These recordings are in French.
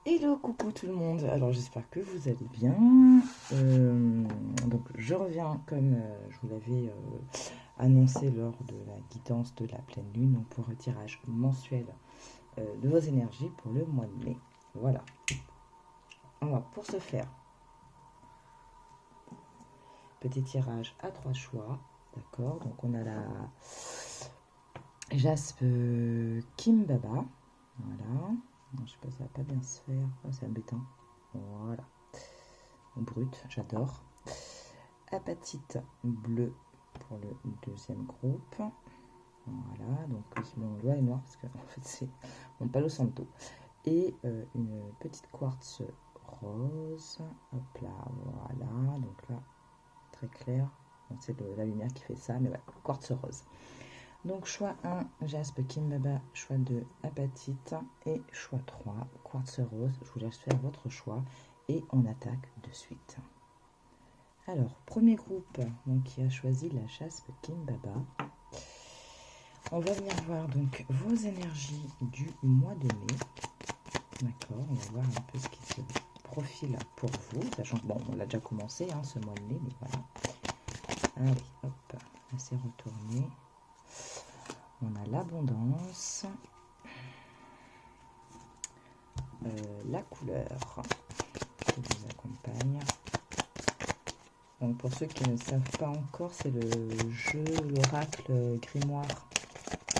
Hello, coucou tout le monde. Alors j'espère que vous allez bien. Donc je reviens comme je vous l'avais annoncé lors de la guidance de la pleine lune, donc pour un tirage mensuel de vos énergies pour le mois de mai. Voilà. Alors pour ce faire, petit tirage à 3 choix. D'accord. Donc on a la jaspe Kimbaba. Voilà. Non, je sais pas, ça va pas bien se faire. Oh, c'est embêtant. Voilà. Brut, j'adore. Apatite bleue pour le deuxième groupe. Voilà, donc mon doigt est noir parce que en fait c'est mon palo santo. Et une petite quartz rose. Hop là, voilà. Donc là, très clair. Bon, c'est la lumière qui fait ça, mais voilà, quartz rose. Donc choix 1, jaspe Kimbaba, choix 2, apatite et choix 3, quartz rose. Je vous laisse faire votre choix et on attaque de suite. Alors, premier groupe donc, qui a choisi la jaspe Kimbaba. On va venir voir donc vos énergies du mois de mai. D'accord, on va voir un peu ce qui se profile pour vous, sachant que bon, on l'a déjà commencé ce mois de mai, mais voilà. Allez, hop, on s'est retourné. On a l'abondance, la couleur qui vous accompagne. Donc pour ceux qui ne savent pas encore, c'est le jeu, l'oracle grimoire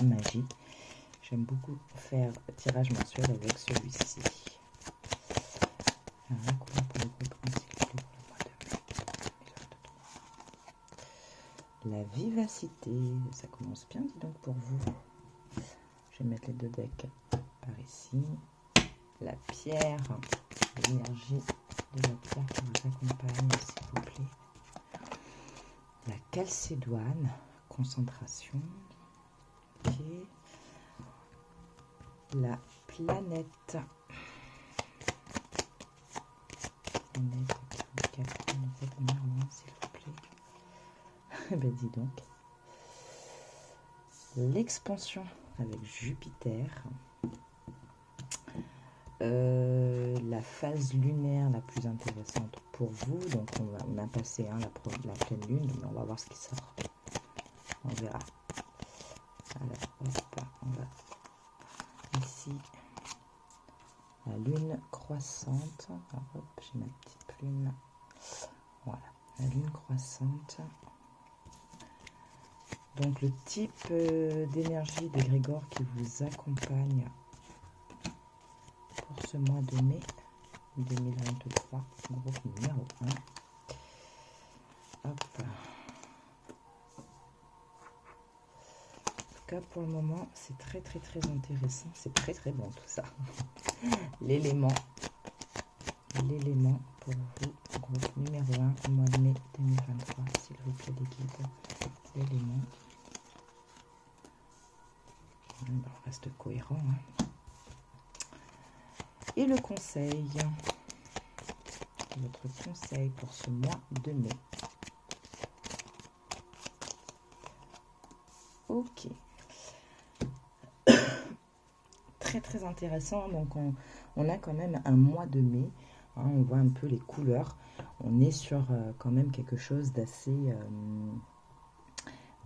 magie. J'aime beaucoup faire tirage mensuel avec celui-ci. La couleur pour le groupe ainsi que pour le mois de mai. La vivacité, ça commence bien, dis donc pour vous. Je vais mettre les deux decks par ici. La pierre, l'énergie de la pierre qui vous accompagne, s'il vous plaît. La calcédoine, concentration. Ok. La planète. S'il vous plaît. Ben dis donc. L'expansion avec Jupiter. La phase lunaire la plus intéressante pour vous. Donc on a passé la pleine lune, mais on va voir ce qui sort. On verra. Alors hop, on va ici. La lune croissante. Alors, hop, j'ai ma petite plume. Voilà, la lune croissante. Donc le type d'énergie de Grégor qui vous accompagne pour ce mois de mai 2023, groupe numéro 1. Hop. En tout cas, pour le moment, c'est très intéressant. C'est très bon tout ça. L'élément pour vous, groupe numéro 1, mois de mai 2023, s'il vous plaît, les guides. L'élément. On reste cohérent. Et le conseil. Votre conseil pour ce mois de mai. Ok. Très intéressant. Donc on a quand même un mois de mai. On voit un peu les couleurs. On est sur quand même quelque chose d'assez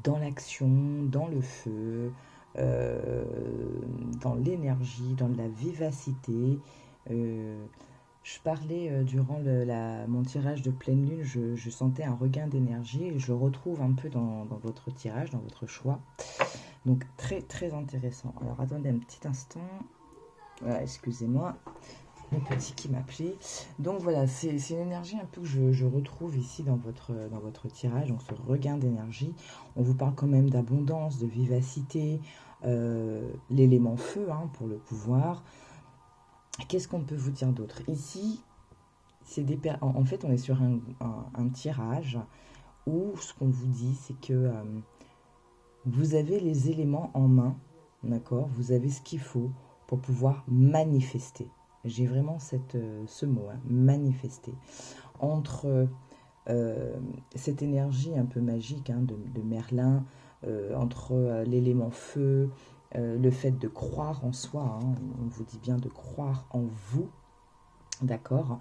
dans l'action, dans le feu, dans l'énergie, dans la vivacité. Je parlais durant mon tirage de pleine lune, je sentais un regain d'énergie et je le retrouve un peu dans votre tirage, dans votre choix. Donc très intéressant. Alors attendez un petit instant. Voilà, excusez-moi, le petit qui m'appelait. Donc voilà, c'est une énergie un peu que je retrouve ici dans votre tirage. Donc ce regain d'énergie. On vous parle quand même d'abondance, de vivacité, l'élément feu pour le pouvoir. Qu'est-ce qu'on peut vous dire d'autre? Ici, en fait, on est sur un tirage où ce qu'on vous dit, c'est que vous avez les éléments en main, d'accord? Vous avez ce qu'il faut pour pouvoir manifester. J'ai vraiment ce mot, manifester. Entre cette énergie un peu magique de Merlin, entre l'élément feu, le fait de croire en soi, on vous dit bien de croire en vous, D'accord?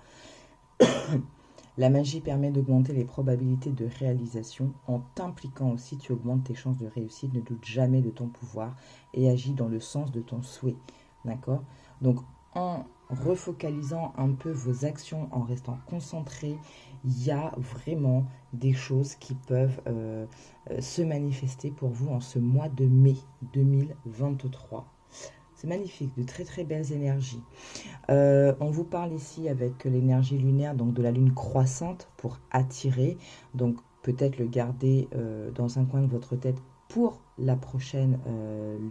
La magie permet d'augmenter les probabilités de réalisation. En t'impliquant aussi, tu augmentes tes chances de réussite. Ne doute jamais de ton pouvoir et agis dans le sens de ton souhait. D'accord? Donc, en refocalisant un peu vos actions, en restant concentré, il y a vraiment des choses qui peuvent se manifester pour vous en ce mois de mai 2023. C'est magnifique, de très très belles énergies. On vous parle ici avec l'énergie lunaire, donc de la lune croissante pour attirer. Donc peut-être le garder dans un coin de votre tête pour la prochaine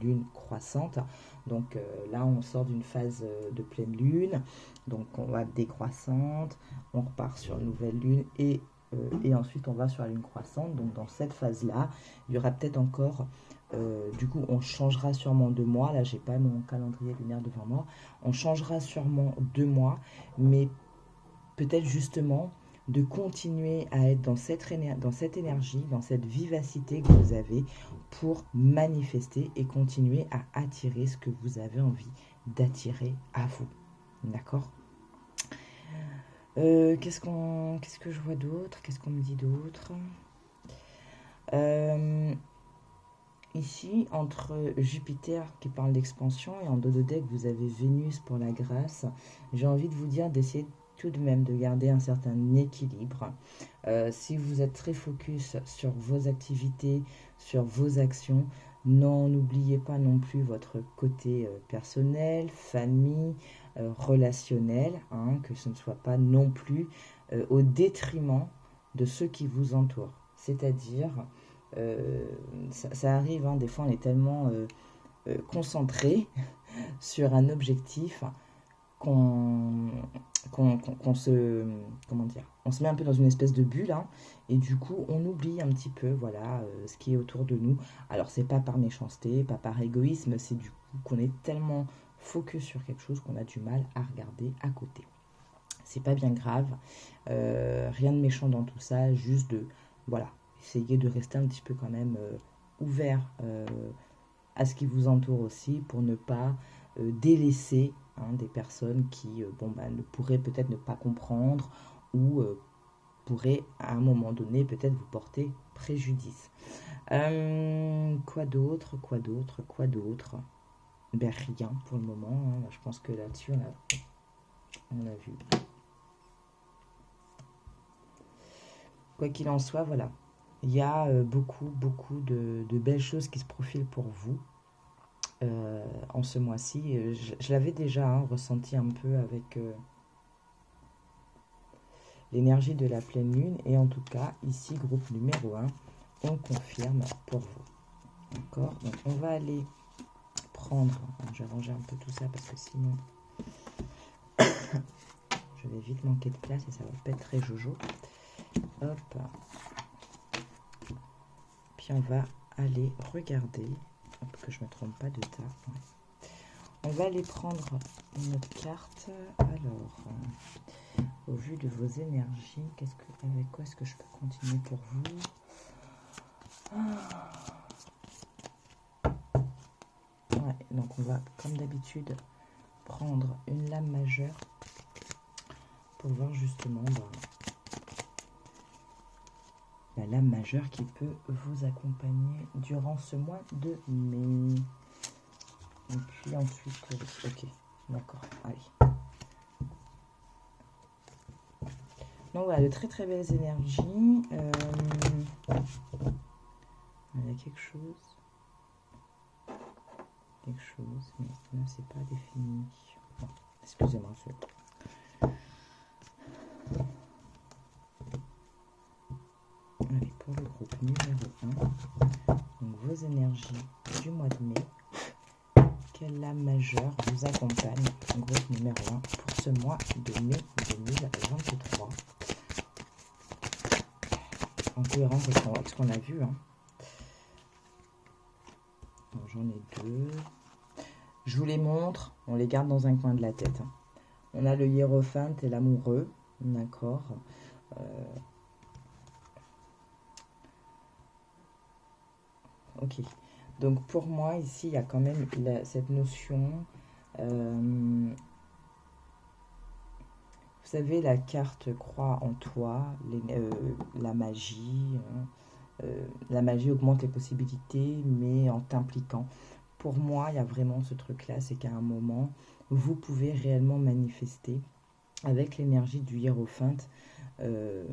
lune croissante. Donc là, on sort d'une phase de pleine lune. Donc on va décroissante, on repart sur une nouvelle lune et ensuite on va sur la lune croissante. Donc dans cette phase-là, il y aura peut-être encore... du coup, on changera sûrement de mois. Là, j'ai pas mon calendrier lunaire devant moi. On changera sûrement 2 mois, mais peut-être justement de continuer à être dans cette énergie, dans cette vivacité que vous avez pour manifester et continuer à attirer ce que vous avez envie d'attirer à vous. D'accord? Qu'est-ce que je vois d'autre? Qu'est-ce qu'on me dit d'autre? Ici, entre Jupiter qui parle d'expansion et en dos de deck, vous avez Vénus pour la grâce. J'ai envie de vous dire d'essayer tout de même de garder un certain équilibre. Si vous êtes très focus sur vos activités, sur vos actions, n'oubliez pas non plus votre côté personnel, famille, relationnel, hein, que ce ne soit pas non plus au détriment de ceux qui vous entourent. C'est-à-dire, ça arrive, hein, des fois on est tellement concentré sur un objectif qu'on se, comment dire, on se met un peu dans une espèce de bulle, hein, et du coup on oublie un petit peu, voilà, ce qui est autour de nous. Alors c'est pas par méchanceté, pas par égoïsme, c'est du coup qu'on est tellement focus sur quelque chose qu'on a du mal à regarder à côté. C'est pas bien grave, rien de méchant dans tout ça, juste de, voilà, essayer de rester un petit peu quand même ouvert à ce qui vous entoure aussi pour ne pas délaisser, hein, des personnes qui ne pourraient peut-être ne pas comprendre ou pourraient à un moment donné peut-être vous porter préjudice. Quoi d'autre? Quoi d'autre? Quoi d'autre? Ben rien pour le moment, hein. Je pense que là-dessus on a vu. Quoi qu'il en soit, voilà. Il y a beaucoup, beaucoup de belles choses qui se profilent pour vous en ce mois-ci. Je l'avais déjà, hein, ressenti un peu avec l'énergie de la pleine lune. Et en tout cas, ici, groupe numéro 1, on confirme pour vous. D'accord? Donc, on va aller prendre... Je vais ranger un peu tout ça parce que sinon, je vais vite manquer de place et ça va pas être très jojo. Hop. Puis on va aller regarder, que je ne me trompe pas de tas. Ouais. On va aller prendre notre carte. Alors, au vu de vos énergies, avec quoi est-ce que je peux continuer pour vous? Ouais, donc on va, comme d'habitude, prendre une lame majeure pour voir justement la lame majeure qui peut vous accompagner durant ce mois de mai. Et puis ensuite, ok, d'accord, allez. Donc voilà, de très très belles énergies. Il y a quelque chose, mais là c'est pas défini. Bon, excusez-moi. Allez, pour le groupe numéro 1, donc vos énergies du mois de mai. Quelle lame majeure vous accompagne, groupe numéro 1, pour ce mois de mai 2023, en cohérence avec ce qu'on a vu, hein. Donc, j'en ai 2. Je vous les montre, on les garde dans un coin de la tête, hein. On a le hiérophante et l'amoureux, d'accord. Ok, donc pour moi ici il y a quand même cette notion savez, la carte croit en toi, la magie. La magie augmente les possibilités, mais en t'impliquant. Pour moi, il y a vraiment ce truc-là, c'est qu'à un moment, vous pouvez réellement manifester avec l'énergie du hiérophante. euh,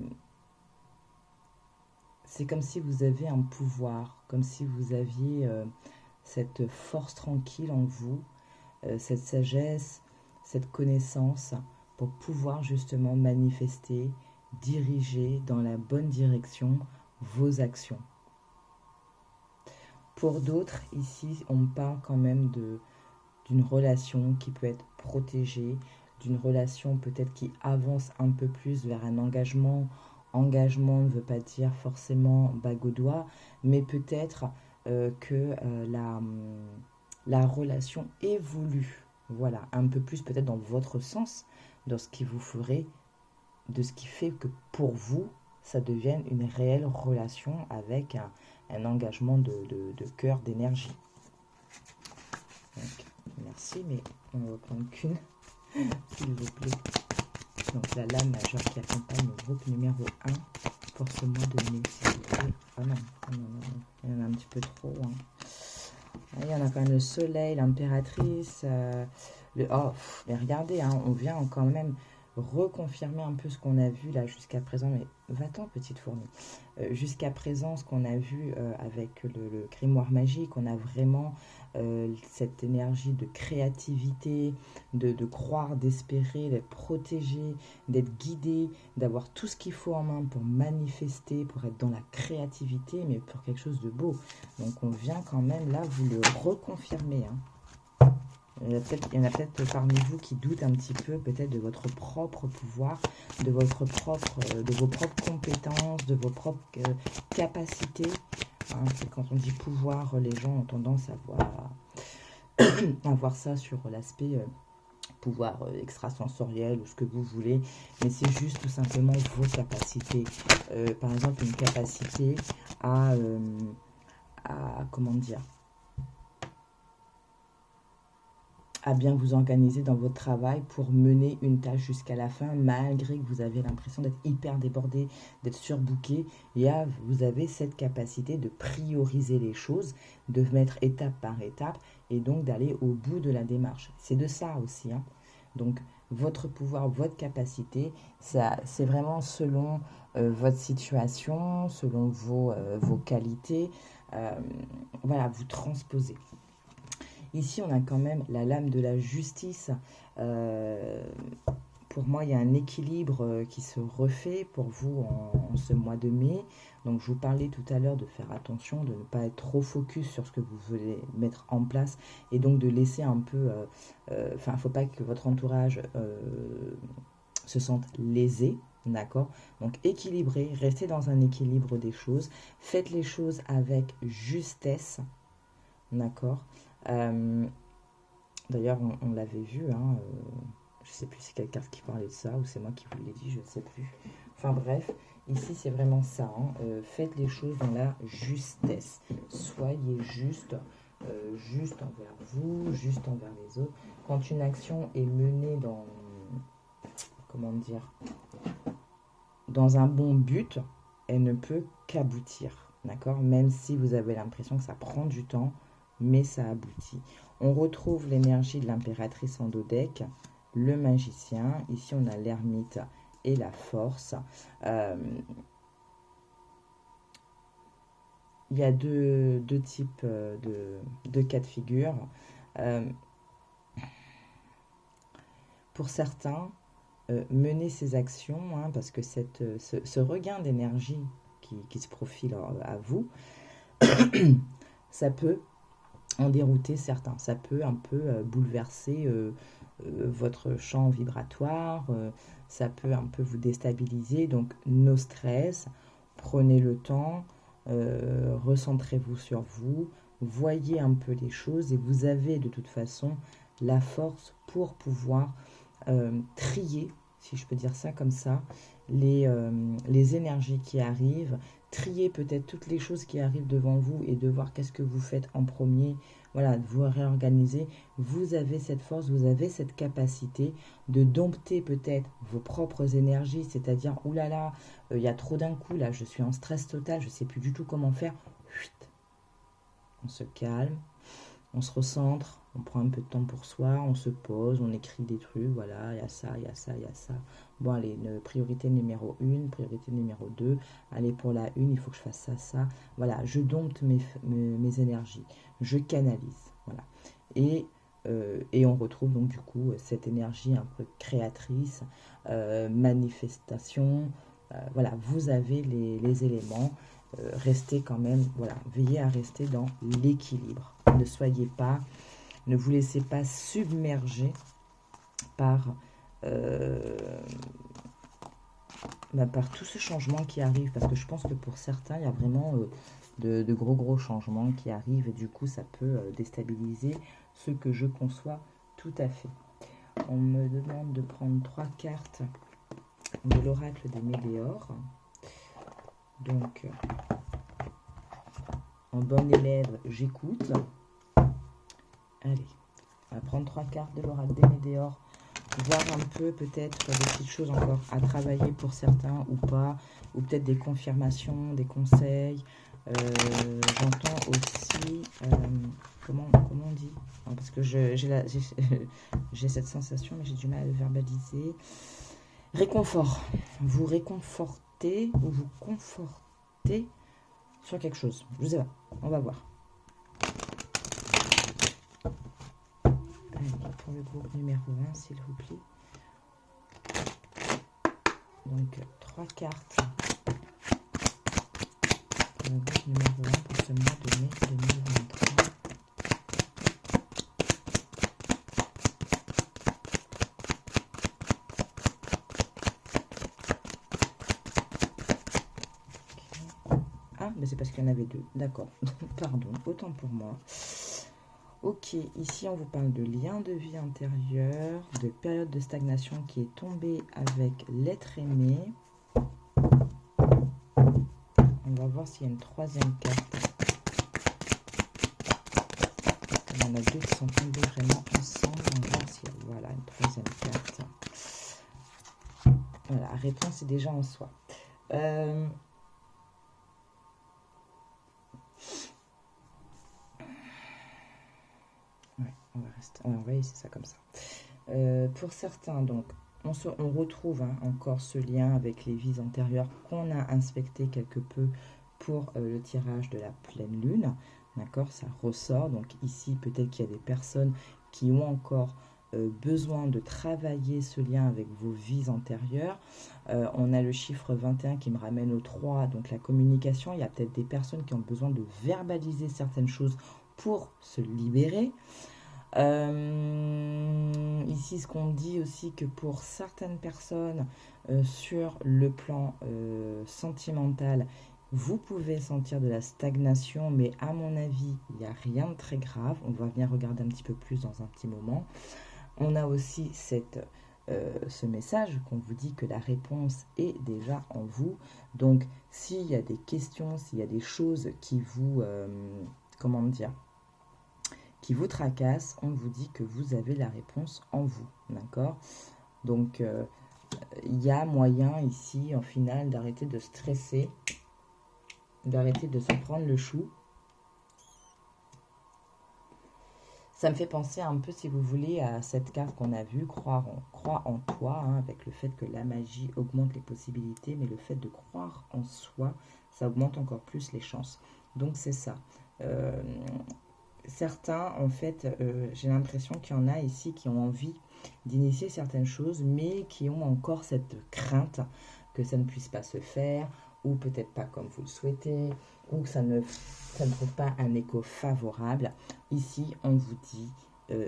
c'est comme si vous avez un pouvoir, comme si vous aviez cette force tranquille en vous, cette sagesse, cette connaissance pour pouvoir justement manifester, diriger dans la bonne direction vos actions. Pour d'autres, ici, on parle quand même d'une relation qui peut être protégée, d'une relation peut-être qui avance un peu plus vers un engagement. Engagement ne veut pas dire forcément bague au doigt, mais peut-être que la relation évolue. Voilà, un peu plus peut-être dans votre sens, dans ce qui vous ferait, de ce qui fait que pour vous, ça devienne une réelle relation avec un engagement de cœur, d'énergie. Donc, merci, mais on ne va prendre qu'une, s'il vous plaît. Donc, la lame majeure qui accompagne le groupe numéro 1 pour ce mois de mai, s'il vous plaît. Ah non, non, non, non, il y en a un petit peu trop. Hein. Ah, il y en a quand même le soleil, l'impératrice. Mais regardez, hein, on vient quand même reconfirmer un peu ce qu'on a vu là jusqu'à présent. Mais va-t'en, petite fourmi. Jusqu'à présent, ce qu'on a vu avec le grimoire magique, on a vraiment cette énergie de créativité, de croire, d'espérer, d'être protégé, d'être guidé, d'avoir tout ce qu'il faut en main pour manifester, pour être dans la créativité, mais pour quelque chose de beau. Donc on vient quand même là vous le reconfirmer. Hein. Il y en a peut-être parmi vous qui doutent un petit peu peut-être de votre propre pouvoir, de vos propres compétences, de vos propres capacités. Hein, quand on dit pouvoir, les gens ont tendance à voir ça sur l'aspect pouvoir extrasensoriel ou ce que vous voulez, mais c'est juste tout simplement vos capacités. Par exemple, une capacité à comment dire, à bien vous organiser dans votre travail pour mener une tâche jusqu'à la fin, malgré que vous avez l'impression d'être hyper débordé, d'être surbooké. Et vous avez cette capacité de prioriser les choses, de mettre étape par étape, et donc d'aller au bout de la démarche. C'est de ça aussi. Hein. Donc, votre pouvoir, votre capacité, c'est vraiment selon votre situation, selon vos qualités. Voilà, vous transposez. Ici, on a quand même la lame de la justice. Pour moi, il y a un équilibre qui se refait pour vous en ce mois de mai. Donc, je vous parlais tout à l'heure de faire attention, de ne pas être trop focus sur ce que vous voulez mettre en place et donc de laisser un peu... il ne faut pas que votre entourage se sente lésé. D'accord? Donc, équilibrez, restez dans un équilibre des choses. Faites les choses avec justesse. D'accord? D'ailleurs, on l'avait vu, hein, je ne sais plus si c'est quelqu'un qui parlait de ça ou c'est moi qui vous l'ai dit, je ne sais plus. Enfin bref, ici c'est vraiment ça, hein, faites les choses dans la justesse. Soyez juste, juste envers vous, juste envers les autres. Quand une action est menée dans, comment dire, dans un bon but, elle ne peut qu'aboutir, d'accord? Même si vous avez l'impression que ça prend du temps, mais ça aboutit. On retrouve l'énergie de l'impératrice en dos deck, le magicien. Ici, on a l'ermite et la force. Il y a deux types de cas de figure. Pour certains, mener ces actions, hein, parce que ce regain d'énergie qui se profile à vous, ça peut en dérouter certains. Ça peut un peu bouleverser votre champ vibratoire, ça peut un peu vous déstabiliser. Donc, no stress, prenez le temps, recentrez-vous sur vous, voyez un peu les choses et vous avez de toute façon la force pour pouvoir trier, si je peux dire ça comme ça, les énergies qui arrivent, trier peut-être toutes les choses qui arrivent devant vous et de voir qu'est-ce que vous faites en premier voilà, de vous réorganiser. Vous avez cette force, vous avez cette capacité de dompter peut-être vos propres énergies, c'est-à-dire, oulala, il y a trop d'un coup, là, je suis en stress total, je ne sais plus du tout comment faire. Chut, on se calme, on se recentre, on prend un peu de temps pour soi, on se pose, on écrit des trucs, voilà, il y a ça, il y a ça, il y a ça. Bon, allez, priorité numéro 1, priorité numéro 2, allez, pour la 1, il faut que je fasse ça, ça. Voilà, je dompte mes énergies, je canalise, voilà. Et on retrouve donc du coup cette énergie un peu créatrice, manifestation, voilà, vous avez les éléments. Restez quand même, voilà, veillez à rester dans l'équilibre. Ne vous laissez pas submerger par, par tout ce changement qui arrive, parce que je pense que pour certains, il y a vraiment de gros changements qui arrivent, et du coup, ça peut déstabiliser ce que je conçois tout à fait. On me demande de prendre 3 cartes de l'oracle des Médéors. Donc, en bonne élève, j'écoute. Allez, on va prendre 3 cartes de l'oracle des Médéors, voir un peu peut-être des petites choses encore à travailler pour certains ou pas, ou peut-être des confirmations, des conseils. J'entends aussi, comment on dit, non, parce que j'ai cette sensation, mais j'ai du mal à le verbaliser. Réconfort, vous réconfortez ou vous confortez sur quelque chose. Je sais pas, on va voir. Allez, pour le groupe numéro 1, s'il vous plaît. Donc, 3 cartes pour le groupe numéro 1 pour ce mois de mai 2023. Ah, mais c'est parce qu'il y en avait 2. D'accord. Pardon, autant pour moi. Ok, ici on vous parle de lien de vie intérieur, de période de stagnation qui est tombée avec l'être aimé. On va voir s'il y a une 3e carte. Il y en a 2 qui sont tombés vraiment ensemble. On va voir s'il y a voilà, une 3e carte. Voilà, la réponse est déjà en soi. On va laisser ça comme ça. Pour certains, donc, on retrouve encore ce lien avec les vies antérieures qu'on a inspecté quelque peu pour le tirage de la pleine lune. D'accord, ça ressort. Donc ici, peut-être qu'il y a des personnes qui ont encore besoin de travailler ce lien avec vos vies antérieures. On a le chiffre 21 qui me ramène au 3, donc la communication. Il y a peut-être des personnes qui ont besoin de verbaliser certaines choses pour se libérer. Ici, ce qu'on dit aussi que pour certaines personnes sur le plan sentimental, vous pouvez sentir de la stagnation, mais à mon avis, il n'y a rien de très grave. On va venir regarder un petit peu plus dans un petit moment. On a aussi ce message qu'on vous dit que la réponse est déjà en vous. Donc, s'il y a des questions, s'il y a des choses qui vous... comment dire, qui vous tracasse, on vous dit que vous avez la réponse en vous, d'accord? Donc, il y a moyen ici, en final, d'arrêter de stresser, d'arrêter de se prendre le chou. Ça me fait penser un peu, si vous voulez, à cette carte qu'on a vue, croire en toi, avec le fait que la magie augmente les possibilités, mais le fait de croire en soi, ça augmente encore plus les chances. Donc, c'est ça. Certains, en fait, j'ai l'impression qu'il y en a ici qui ont envie d'initier certaines choses, mais qui ont encore cette crainte que ça ne puisse pas se faire, ou peut-être pas comme vous le souhaitez, ou que ça ne trouve pas un écho favorable. Ici, on vous dit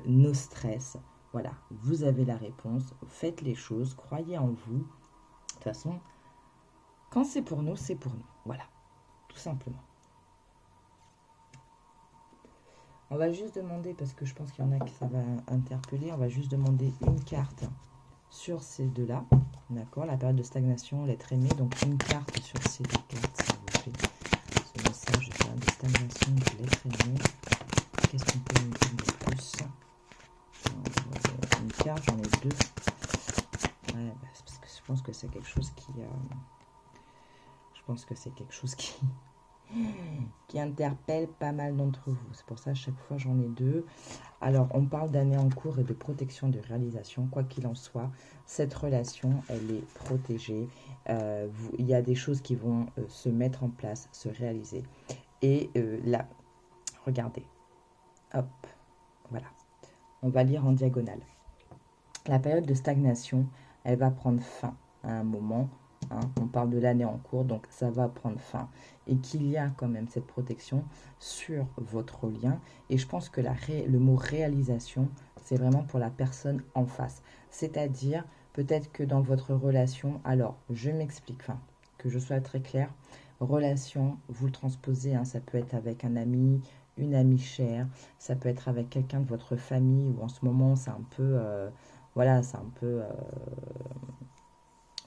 no stress. Voilà, vous avez la réponse, faites les choses, croyez en vous. De toute façon, quand c'est pour nous, c'est pour nous. Voilà, tout simplement. On va juste demander, parce que je pense qu'il y en a qui ça va interpeller, on va juste demander une carte sur ces deux-là. D'accord, la période de stagnation, l'être aimé, donc une carte sur ces deux cartes, s'il vous plaît. Ce message de période de stagnation de l'être aimé. qu'est-ce qu'on peut me dire de plus? Une carte, j'en ai deux. Ouais, bah, c'est parce que je pense que c'est quelque chose qui... je pense que c'est quelque chose qui interpelle pas mal d'entre vous. C'est pour ça, à chaque fois, j'en ai deux. Alors, on parle d'année en cours et de protection de réalisation. Quoi qu'il en soit, cette relation, elle est protégée. Il y a des choses qui vont se mettre en place, se réaliser. Et là, regardez. Hop, voilà. On va lire en diagonale. La période de stagnation, elle va prendre fin à un moment. Hein, on parle de l'année en cours, donc ça va prendre fin. Et qu'il y a quand même cette protection sur votre lien. Et je pense que le mot réalisation, c'est vraiment pour la personne en face. C'est-à-dire, peut-être que dans votre relation, alors, je m'explique, enfin, que je sois très claire, relation, vous le transposez, hein, ça peut être avec un ami, une amie chère, ça peut être avec quelqu'un de votre famille, ou en ce moment, c'est un peu... voilà, c'est un peu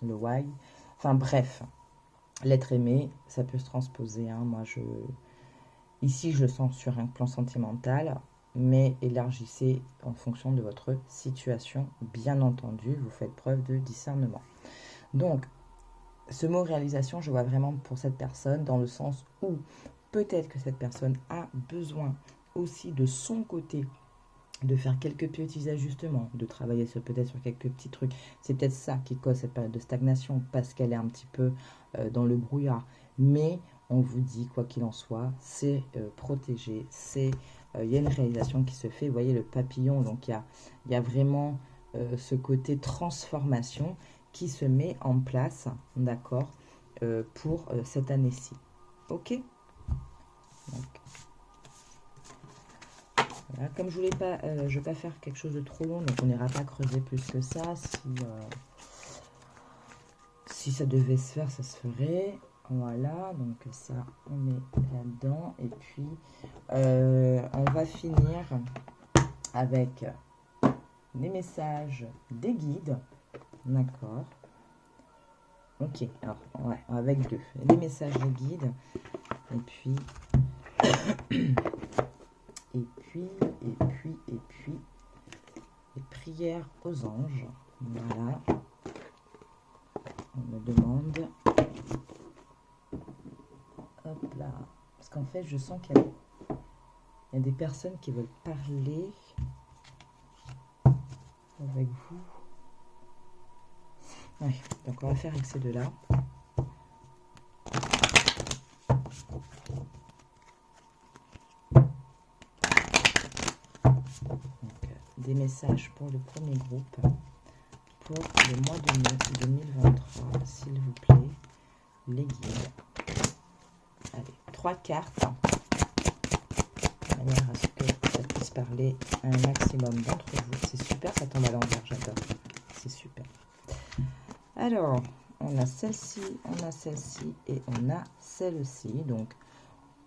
le why. Enfin bref, l'être aimé, ça peut se transposer. Hein. Ici, je le sens sur un plan sentimental, mais élargissez en fonction de votre situation. Bien entendu, vous faites preuve de discernement. Donc, ce mot réalisation, je vois vraiment pour cette personne dans le sens où peut-être que cette personne a besoin aussi de son côté de faire quelques petits ajustements, de travailler peut-être sur quelques petits trucs. C'est peut-être ça qui cause cette période de stagnation, parce qu'elle est un petit peu dans le brouillard. Mais on vous dit, quoi qu'il en soit, c'est protégé, il y a une réalisation qui se fait. Vous voyez le papillon, donc il y a vraiment ce côté transformation qui se met en place, d'accord, pour cette année-ci. Ok. Donc, voilà. Comme je ne vais pas faire quelque chose de trop long, donc on n'ira pas creuser plus que ça. Si ça devait se faire, ça se ferait. Voilà, donc ça, on met là-dedans. Et puis, on va finir avec des messages des guides. D'accord. Ok, alors, ouais, avec deux. Les messages des guides. Et puis... Et puis, les prières aux anges. Voilà. On me demande. Hop là. Parce qu'en fait, je sens qu'il y a des personnes qui veulent parler avec vous. Ouais, donc on va faire avec ces deux-là. Des messages pour le premier groupe pour le mois de mai 2023, s'il vous plaît, les guides. Allez, 3 cartes, de manière à ce que ça puisse parler à un maximum d'entre vous. C'est super, ça tombe à l'envers, j'adore. C'est super. Alors, on a celle-ci et on a celle-ci. Donc,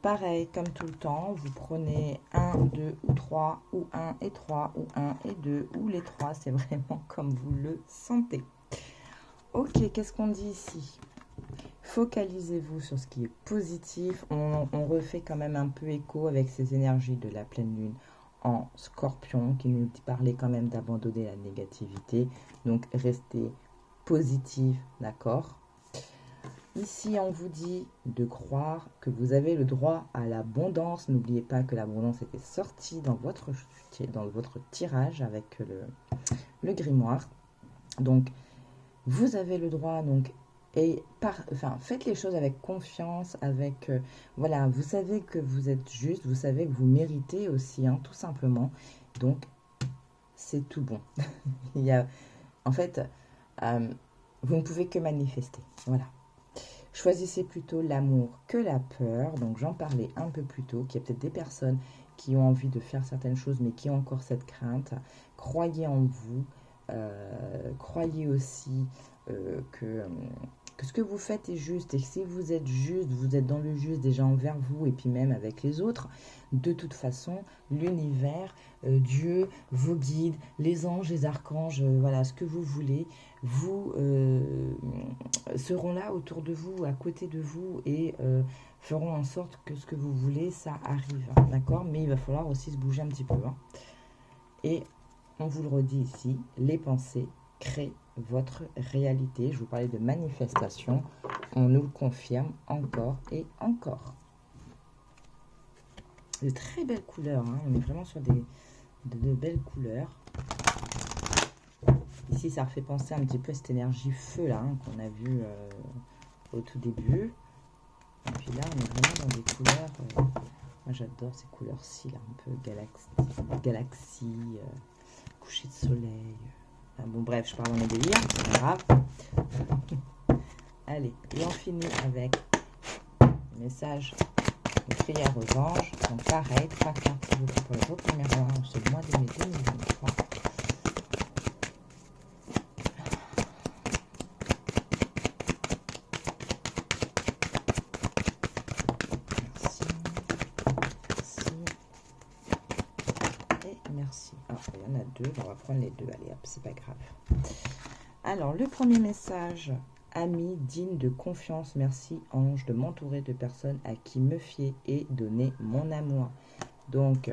pareil, comme tout le temps, vous prenez 1, 2 ou 3, ou 1 et 3, ou 1 et 2, ou les 3, c'est vraiment comme vous le sentez. Ok, qu'est-ce qu'on dit ici? Focalisez-vous sur ce qui est positif. On refait quand même un peu écho avec ces énergies de la pleine lune en Scorpion, qui nous parlait quand même d'abandonner la négativité. Donc, restez positif, d'accord? Ici, on vous dit de croire que vous avez le droit à l'abondance. N'oubliez pas que l'abondance était sortie dans votre tirage avec le grimoire. Donc, vous avez le droit, donc, faites les choses avec confiance, voilà, vous savez que vous êtes juste, vous savez que vous méritez aussi, hein, tout simplement. Donc, c'est tout bon. En fait, vous ne pouvez que manifester, voilà. Choisissez plutôt l'amour que la peur. Donc, j'en parlais un peu plus tôt, qu'il y a peut-être des personnes qui ont envie de faire certaines choses, mais qui ont encore cette crainte. Croyez en vous. Croyez aussi que que ce que vous faites est juste. Et si vous êtes juste, vous êtes dans le juste déjà envers vous et puis même avec les autres, de toute façon, l'univers, Dieu, vos guides, les anges, les archanges, voilà, ce que vous voulez, vous seront là autour de vous, à côté de vous et feront en sorte que ce que vous voulez, ça arrive. D'accord? Mais il va falloir aussi se bouger un petit peu. Hein. Et on vous le redit ici, les pensées créent votre réalité. Je vous parlais de manifestation. On nous le confirme encore et encore. De très belles couleurs. Hein. On est vraiment sur de belles couleurs. Ici, ça refait penser un petit peu à cette énergie feu là hein, qu'on a vu au tout début. Et puis là, on est vraiment dans des couleurs... moi, j'adore ces couleurs-ci, là, un peu galaxie, coucher de soleil. Enfin, bon, bref, je parle dans mes délires, c'est pas grave. Allez, et on finit avec le message de prière aux anges. Donc, pareil, 3 cartes, s'il vous plaît, pour les autres numéro 1, c'est le mois de mai 2023. Merci. Alors, il y en a deux, on va prendre les deux, allez hop, c'est pas grave. Alors, le premier message, ami digne de confiance, merci ange de m'entourer de personnes à qui me fier et donner mon amour. Donc,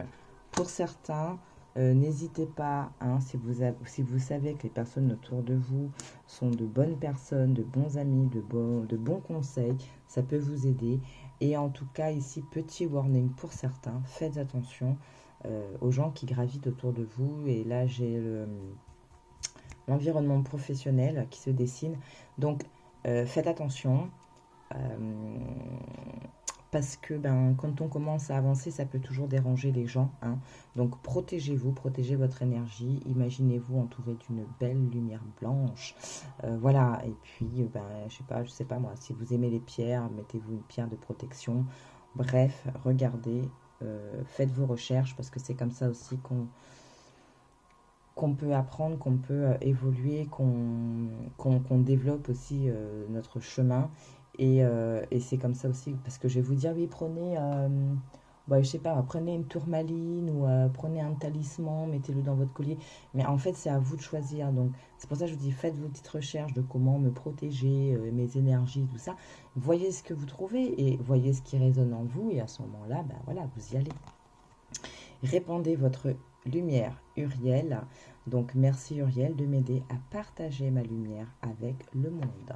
pour certains, n'hésitez pas, hein, si vous savez que les personnes autour de vous sont de bonnes personnes, de bons amis, de bons conseils, ça peut vous aider. Et en tout cas, ici, petit warning pour certains, faites attention aux gens qui gravitent autour de vous. Et là, j'ai l'environnement professionnel qui se dessine. Donc, faites attention. Parce que quand on commence à avancer, ça peut toujours déranger les gens. Hein. Donc, protégez-vous, protégez votre énergie. Imaginez-vous entouré d'une belle lumière blanche. Voilà. Et puis, je sais pas moi, si vous aimez les pierres, mettez-vous une pierre de protection. Bref, regardez. Faites vos recherches parce que c'est comme ça aussi qu'on peut apprendre, qu'on peut évoluer, qu'on développe aussi notre chemin et c'est comme ça aussi parce que je vais vous dire oui prenez je sais pas, prenez une tourmaline ou prenez un talisman, mettez-le dans votre collier. Mais en fait, c'est à vous de choisir. Donc, c'est pour ça que je vous dis, faites vos petites recherches de comment me protéger, mes énergies, tout ça. Voyez ce que vous trouvez et voyez ce qui résonne en vous. Et à ce moment-là, voilà, vous y allez. Répandez votre lumière, Uriel. Donc, merci Uriel de m'aider à partager ma lumière avec le monde.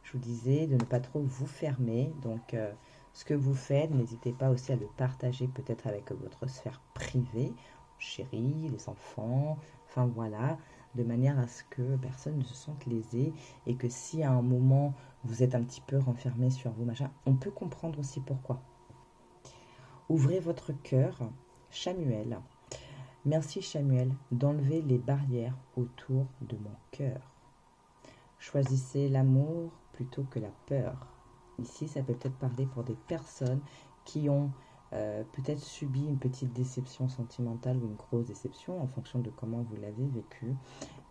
Je vous disais de ne pas trop vous fermer. Donc, ce que vous faites, n'hésitez pas aussi à le partager peut-être avec votre sphère privée, chérie, les enfants, enfin voilà, de manière à ce que personne ne se sente lésé et que si à un moment vous êtes un petit peu renfermé sur vous, machin, on peut comprendre aussi pourquoi. Ouvrez votre cœur, Chamuel. Merci Chamuel d'enlever les barrières autour de mon cœur. Choisissez l'amour plutôt que la peur. Ici, ça peut peut-être parler pour des personnes qui ont peut-être subi une petite déception sentimentale ou une grosse déception en fonction de comment vous l'avez vécu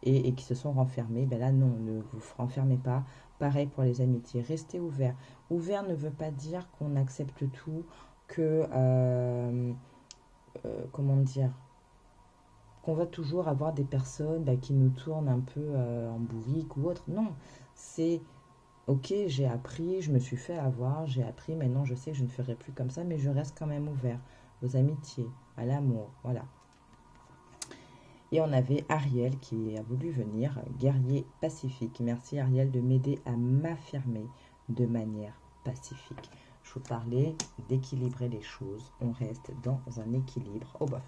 et qui se sont renfermés. Là, non, ne vous renfermez pas. Pareil pour les amitiés, restez ouverts. Ouvert ne veut pas dire qu'on accepte tout, que, comment dire, qu'on va toujours avoir des personnes qui nous tournent un peu en bourrique ou autre. Non, c'est... Ok, j'ai appris, je me suis fait avoir, j'ai appris, maintenant je sais que je ne ferai plus comme ça, mais je reste quand même ouvert aux amitiés, à l'amour, voilà. Et on avait Ariel qui a voulu venir, guerrier pacifique. Merci Ariel de m'aider à m'affirmer de manière pacifique. Je vous parlais d'équilibrer les choses, on reste dans un équilibre. Oh bof.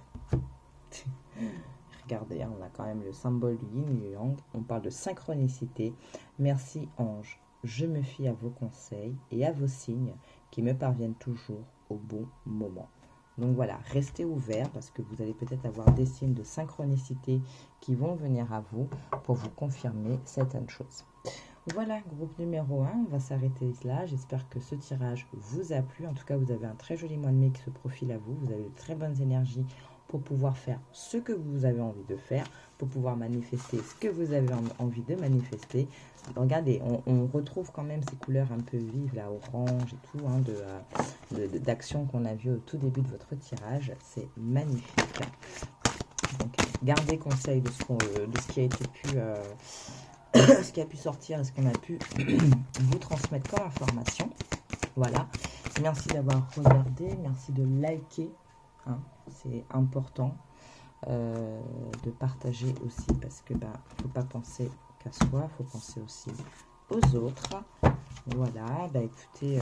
Regardez, on a quand même le symbole du yin et du yang, on parle de synchronicité. Merci ange. Je me fie à vos conseils et à vos signes qui me parviennent toujours au bon moment. Donc voilà, restez ouverts parce que vous allez peut-être avoir des signes de synchronicité qui vont venir à vous pour vous confirmer certaines choses. Voilà, groupe numéro 1, on va s'arrêter là. J'espère que ce tirage vous a plu. En tout cas, vous avez un très joli mois de mai qui se profile à vous. Vous avez de très bonnes énergies pour pouvoir faire ce que vous avez envie de faire, pour pouvoir manifester ce que vous avez envie de manifester. Regardez, on retrouve quand même ces couleurs un peu vives, là, orange et tout, hein, d'action qu'on a vu au tout début de votre tirage. C'est magnifique. Donc, gardez conseil de ce qui a été ce qui a pu sortir et ce qu'on a pu vous transmettre comme information. Voilà. Merci d'avoir regardé. Merci de liker. Hein, c'est important de partager aussi parce que faut pas penser qu'à soi, il faut penser aussi aux autres. Voilà, écoutez,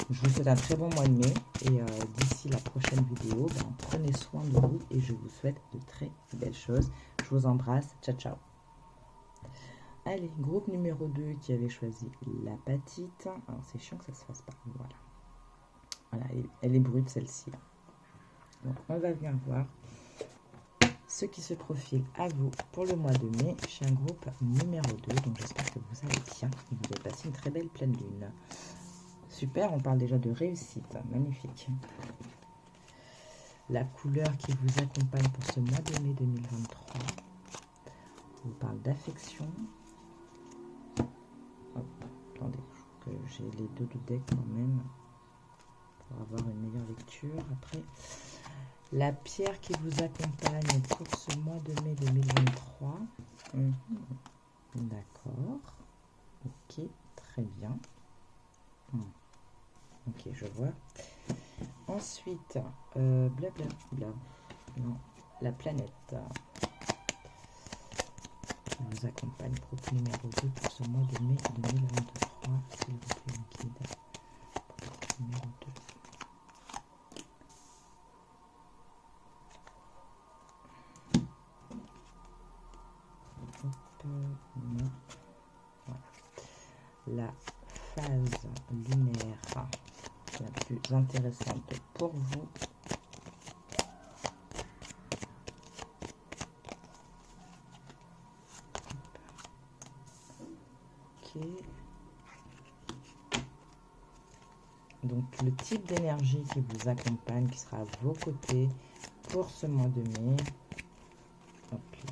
je vous souhaite un très bon mois de mai et d'ici la prochaine vidéo, prenez soin de vous et je vous souhaite de très belles choses. Je vous embrasse, ciao ciao. Allez, groupe numéro 2 qui avait choisi l'apatite. Alors c'est chiant que ça se fasse pas, voilà, elle est brute celle-ci. Donc on va bien voir ce qui se profile à vous pour le mois de mai chez un groupe numéro 2. Donc j'espère que vous allez bien et vous avez passé une très belle pleine lune. Super, on parle déjà de réussite. Magnifique. La couleur qui vous accompagne pour ce mois de mai 2023. On parle d'affection. Attendez, que j'ai les deux decks quand même pour avoir une meilleure lecture. Après, la pierre qui vous accompagne pour ce mois de mai 2023. D'accord. Ok, très bien. Ok, je vois. Ensuite, blablabla. Non, la planète qui vous accompagne, groupe numéro 2 pour ce mois de mai 2023. S'il vous plaît, un guide pour le groupe numéro 2. Non. Voilà. La phase lunaire la plus intéressante pour vous. Ok. Donc le type d'énergie qui vous accompagne, qui sera à vos côtés pour ce mois de mai. Hop là.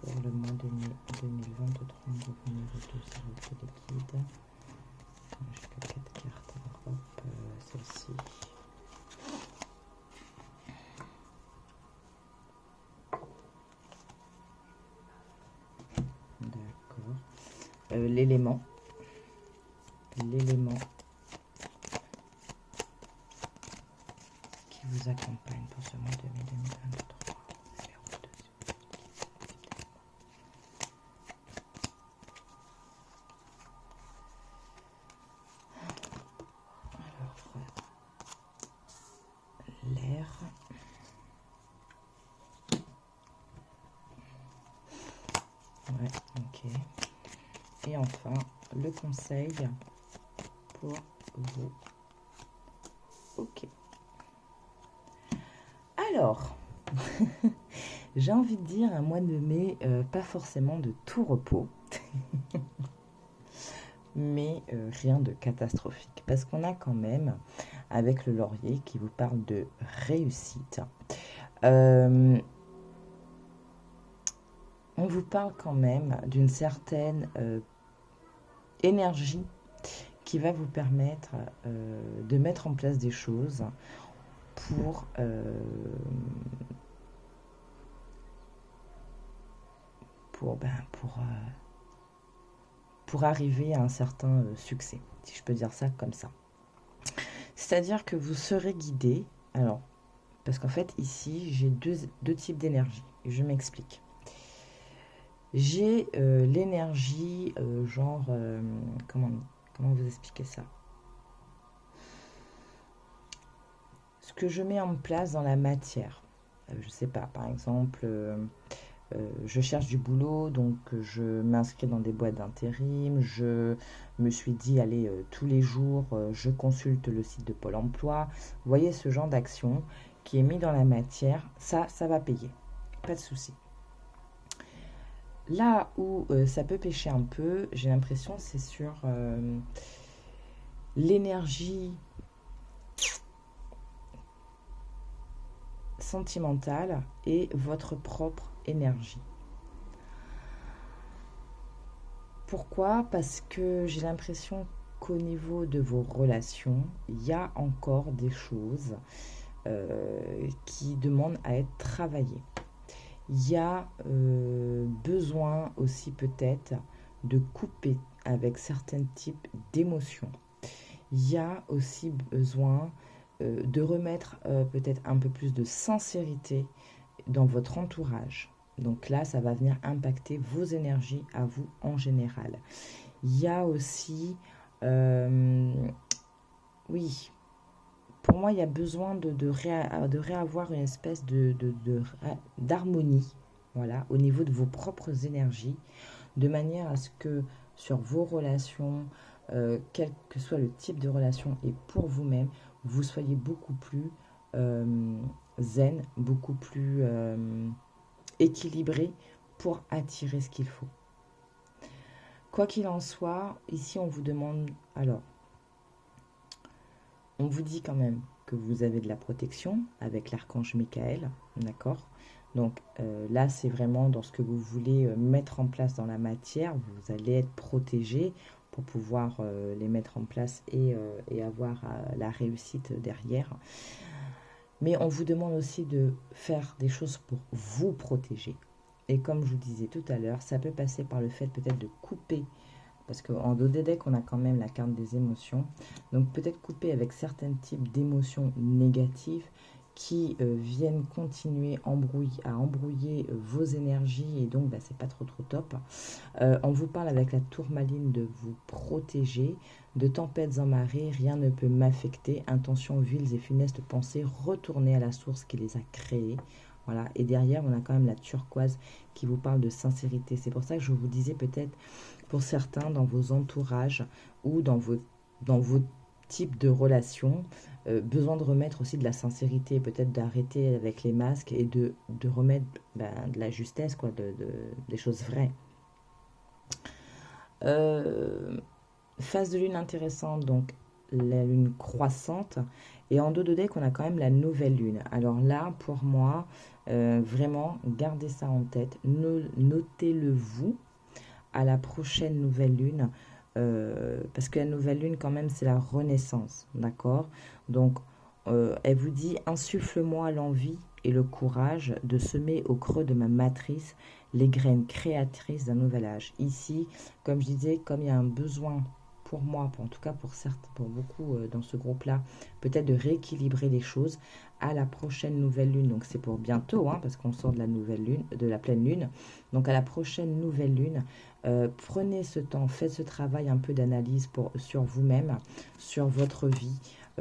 Pour le mois de mai 2023, groupe numéro 2, c'est votre liquide. J'ai que 4 cartes. Alors, hop, celle-ci. D'accord. L'élément. L'élément qui vous accompagne pour ce mois de mai 2023. L'air. Ouais, ok. Et enfin, le conseil pour vous. Ok. Alors, j'ai envie de dire un mois de mai, pas forcément de tout repos, mais rien de catastrophique. Parce qu'on a quand même, avec le laurier, qui vous parle de réussite, on vous parle quand même d'une certaine énergie qui va vous permettre de mettre en place des choses pour arriver à un certain succès, si je peux dire ça comme ça. C'est-à-dire que vous serez guidé, alors, parce qu'en fait, ici, j'ai deux types d'énergie, et je m'explique. J'ai l'énergie, genre, comment vous expliquer ça? Ce que je mets en place dans la matière. Je sais pas, par exemple, je cherche du boulot, donc je m'inscris dans des boîtes d'intérim, je me suis dit, allez, tous les jours, je consulte le site de Pôle emploi. Vous voyez ce genre d'action qui est mis dans la matière, ça va payer, pas de souci. Là où ça peut pêcher un peu, j'ai l'impression, c'est sur l'énergie sentimentale et votre propre énergie. Pourquoi? Parce que j'ai l'impression qu'au niveau de vos relations, il y a encore des choses qui demandent à être travaillées. Il y a besoin aussi peut-être de couper avec certains types d'émotions. Il y a aussi besoin de remettre peut-être un peu plus de sincérité dans votre entourage. Donc là, ça va venir impacter vos énergies à vous en général. Il y a aussi, oui, pour moi, il y a besoin de réavoir une espèce d'harmonie, voilà, au niveau de vos propres énergies, de manière à ce que sur vos relations, quel que soit le type de relation et pour vous-même, vous soyez beaucoup plus zen, beaucoup plus équilibré pour attirer ce qu'il faut. Quoi qu'il en soit, ici on vous demande, alors, on vous dit quand même que vous avez de la protection avec l'archange Michael, d'accord? Donc là, c'est vraiment dans ce que vous voulez mettre en place dans la matière, vous allez être protégé pour pouvoir les mettre en place et avoir la réussite derrière. Mais on vous demande aussi de faire des choses pour vous protéger. Et comme je vous disais tout à l'heure, ça peut passer par le fait peut-être de couper, parce qu'en dos des decks, on a quand même la carte des émotions. Donc peut-être couper avec certains types d'émotions négatives qui viennent continuer à embrouiller vos énergies et donc bah, c'est pas trop top. On vous parle avec la tourmaline de vous protéger, de tempêtes en marée, rien ne peut m'affecter, intentions viles et funestes pensées, retournez à la source qui les a créées. Voilà. Et derrière, on a quand même la turquoise qui vous parle de sincérité. C'est pour ça que je vous disais peut-être pour certains dans vos entourages ou dans vos types de relations, besoin de remettre aussi de la sincérité, peut-être d'arrêter avec les masques et de remettre de la justesse, quoi, des choses vraies. Phase de lune intéressante, donc la lune croissante. Et en dos de deck, on a quand même la nouvelle lune. Alors là, pour moi, vraiment, gardez ça en tête. Notez-le vous à la prochaine nouvelle lune. Parce que la nouvelle lune, quand même, c'est la renaissance. D'accord? Donc, elle vous dit, insuffle-moi l'envie et le courage de semer au creux de ma matrice les graines créatrices d'un nouvel âge. Ici, comme je disais, comme il y a un besoin pour moi, en tout cas pour certains, pour beaucoup dans ce groupe-là, peut-être de rééquilibrer les choses à la prochaine nouvelle lune. Donc c'est pour bientôt, hein, parce qu'on sort de la nouvelle lune, de la pleine lune. Donc à la prochaine nouvelle lune, prenez ce temps, faites ce travail un peu d'analyse sur vous-même, sur votre vie,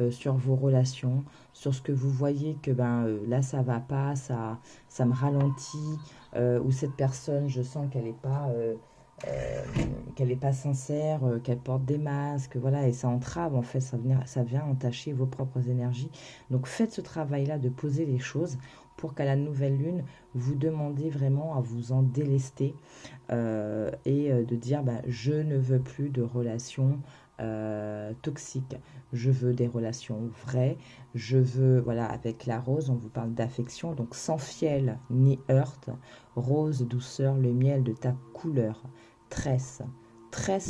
sur vos relations, sur ce que vous voyez que là ça va pas, ça me ralentit, ou cette personne, je sens qu'elle est pas sincère, qu'elle porte des masques, voilà, et ça entrave en fait, ça vient entacher vos propres énergies. Donc faites ce travail-là de poser les choses pour qu'à la nouvelle lune, vous demandez vraiment à vous en délester et de dire je ne veux plus de relations toxiques, je veux des relations vraies, je veux, voilà, avec la rose, on vous parle d'affection, donc sans fiel ni heurte, rose, douceur, le miel de ta couleur, tresse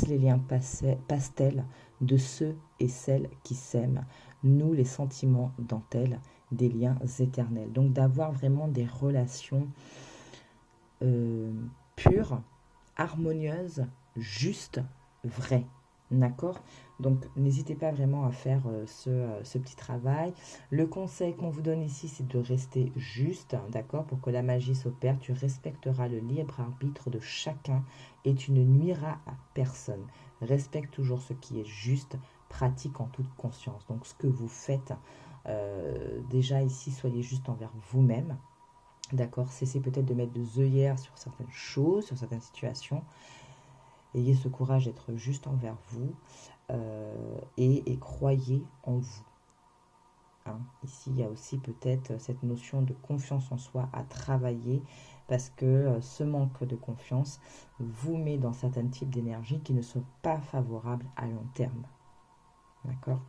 les liens pastels de ceux et celles qui s'aiment, nous les sentiments dentelles, des liens éternels. Donc d'avoir vraiment des relations pures, harmonieuses, justes, vraies. D'accord? Donc n'hésitez pas vraiment à faire ce petit travail. Le conseil qu'on vous donne ici, c'est de rester juste, d'accord? Pour que la magie s'opère, tu respecteras le libre arbitre de chacun et tu ne nuiras à personne. Respecte toujours ce qui est juste, pratique en toute conscience. Donc ce que vous faites, déjà ici, soyez juste envers vous-même. D'accord? Cessez peut-être de mettre des œillères sur certaines choses, sur certaines situations. Ayez ce courage d'être juste envers vous et croyez en vous. Hein. Ici, il y a aussi peut-être cette notion de confiance en soi à travailler parce que ce manque de confiance vous met dans certains types d'énergie qui ne sont pas favorables à long terme. D'accord?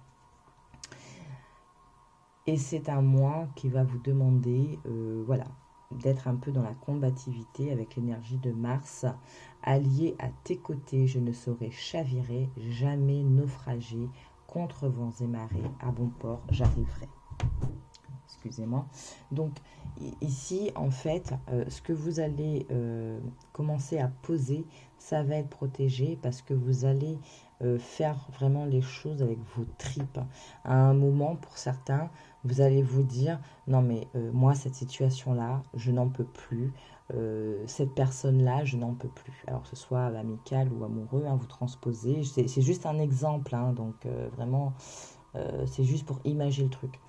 Et c'est un mois qui va vous demander, voilà, d'être un peu dans la combativité avec l'énergie de Mars. Allié à tes côtés, je ne saurais chavirer, jamais naufrager, contre vents et marées, à bon port, j'arriverai. Excusez-moi. Donc ici, en fait, ce que vous allez commencer à poser, ça va être protégé parce que vous allez faire vraiment les choses avec vos tripes. À un moment, pour certains, vous allez vous dire, non mais moi, cette situation-là, je n'en peux plus. Cette personne-là, je n'en peux plus. Alors que ce soit amical ou amoureux, hein, vous transposez. C'est juste un exemple, hein, donc vraiment, c'est juste pour imaginer le truc.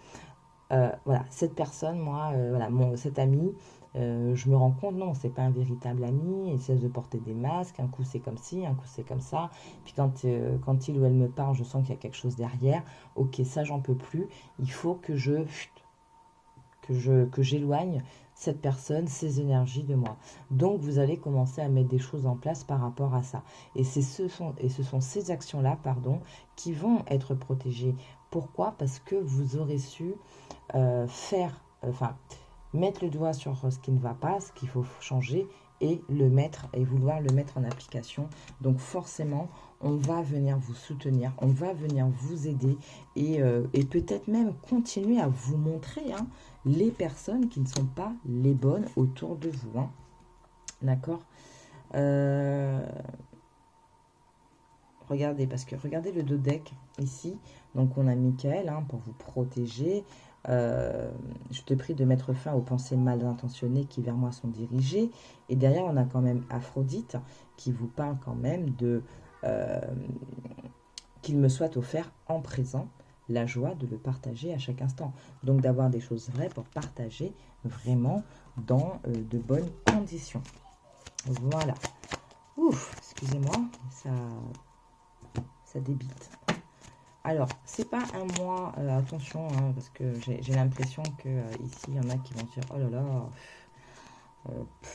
Voilà, cette personne, moi, voilà, cet ami, je me rends compte, non, c'est pas un véritable ami, il cesse de porter des masques, un coup c'est comme ci, un coup c'est comme ça, puis quand il ou elle me parle, je sens qu'il y a quelque chose derrière, ok, ça j'en peux plus, il faut que que j'éloigne cette personne, ces énergies de moi. Donc vous allez commencer à mettre des choses en place par rapport à ça. Et ce sont ces actions-là, pardon, qui vont être protégées. Pourquoi? Parce que vous aurez su mettre le doigt sur ce qui ne va pas, ce qu'il faut changer, et vouloir le mettre en application. Donc forcément, on va venir vous soutenir, on va venir vous aider et peut-être même continuer à vous montrer les personnes qui ne sont pas les bonnes autour de vous. Hein. D'accord? Regardez, parce que regardez le dos deck ici. Donc on a Michael pour vous protéger. Je te prie de mettre fin aux pensées mal intentionnées qui vers moi sont dirigées. Et derrière, on a quand même Aphrodite qui vous parle quand même de qu'il me soit offert en présent la joie de le partager à chaque instant. Donc d'avoir des choses vraies pour partager vraiment dans de bonnes conditions. Voilà. Ouf, excusez-moi, ça débite. Alors, c'est pas un mois, attention, parce que j'ai l'impression que ici, il y en a qui vont dire, oh là là,